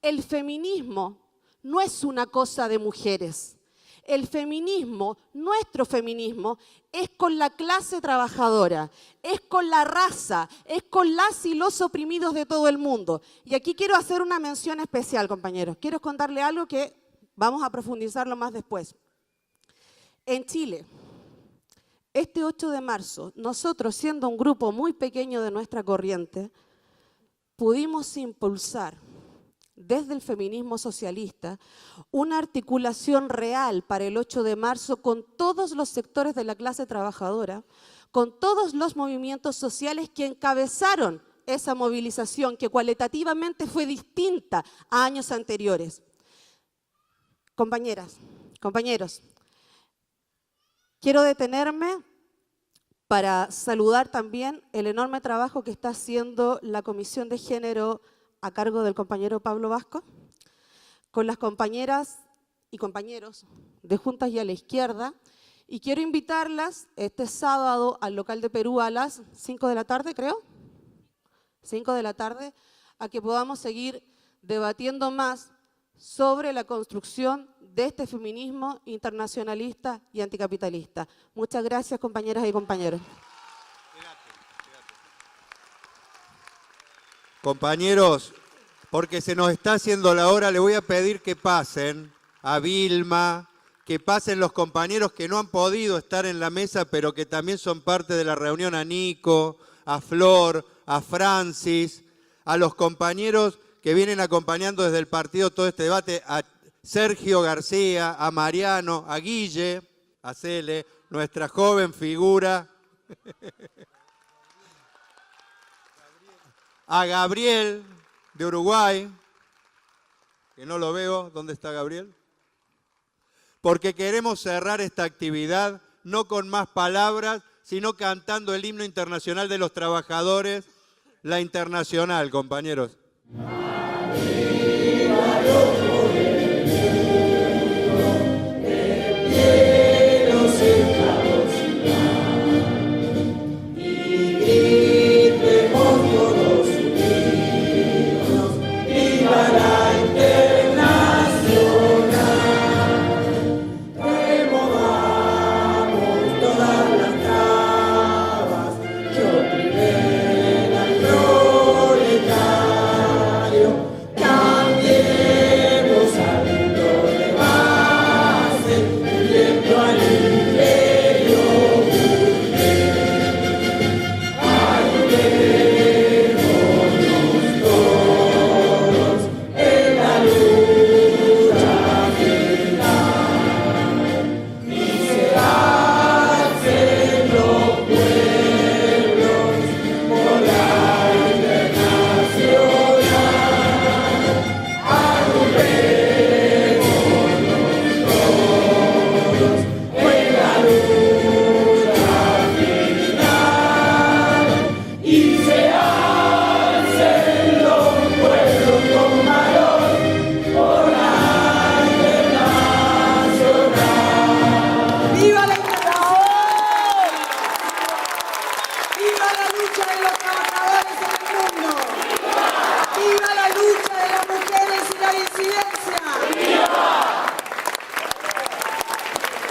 El feminismo no es una cosa de mujeres. El feminismo, nuestro feminismo, es con la clase trabajadora, es con la raza, es con las y los oprimidos de todo el mundo. Y aquí quiero hacer una mención especial, compañeros. Quiero contarle algo que vamos a profundizarlo más después. En Chile, este 8 de marzo, nosotros, siendo un grupo muy pequeño de nuestra corriente, pudimos impulsar desde el feminismo socialista una articulación real para el 8 de marzo con todos los sectores de la clase trabajadora, con todos los movimientos sociales que encabezaron esa movilización que cualitativamente fue distinta a años anteriores. Compañeras, compañeros, quiero detenerme para saludar también el enorme trabajo que está haciendo la Comisión de Género a cargo del compañero Pablo Vasco, con las compañeras y compañeros de Juntas y a la Izquierda, y quiero invitarlas este sábado al local de Perú a las 5 de la tarde, creo, 5 de la tarde, a que podamos seguir debatiendo más sobre la construcción de este feminismo internacionalista y anticapitalista. Muchas gracias, compañeras y compañeros. Compañeros, porque se nos está haciendo la hora, le voy a pedir que pasen a Vilma, que pasen los compañeros que no han podido estar en la mesa, pero que también son parte de la reunión, a Nico, a Flor, a Francis, a los compañeros que vienen acompañando desde el partido todo este debate, a Sergio García, a Mariano, a Guille, a Cele, nuestra joven figura, a Gabriel de Uruguay, que no lo veo, ¿dónde está Gabriel? Porque queremos cerrar esta actividad no con más palabras, sino cantando el himno internacional de los trabajadores, la Internacional, compañeros.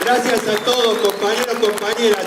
Gracias a todos, compañeros, compañeras.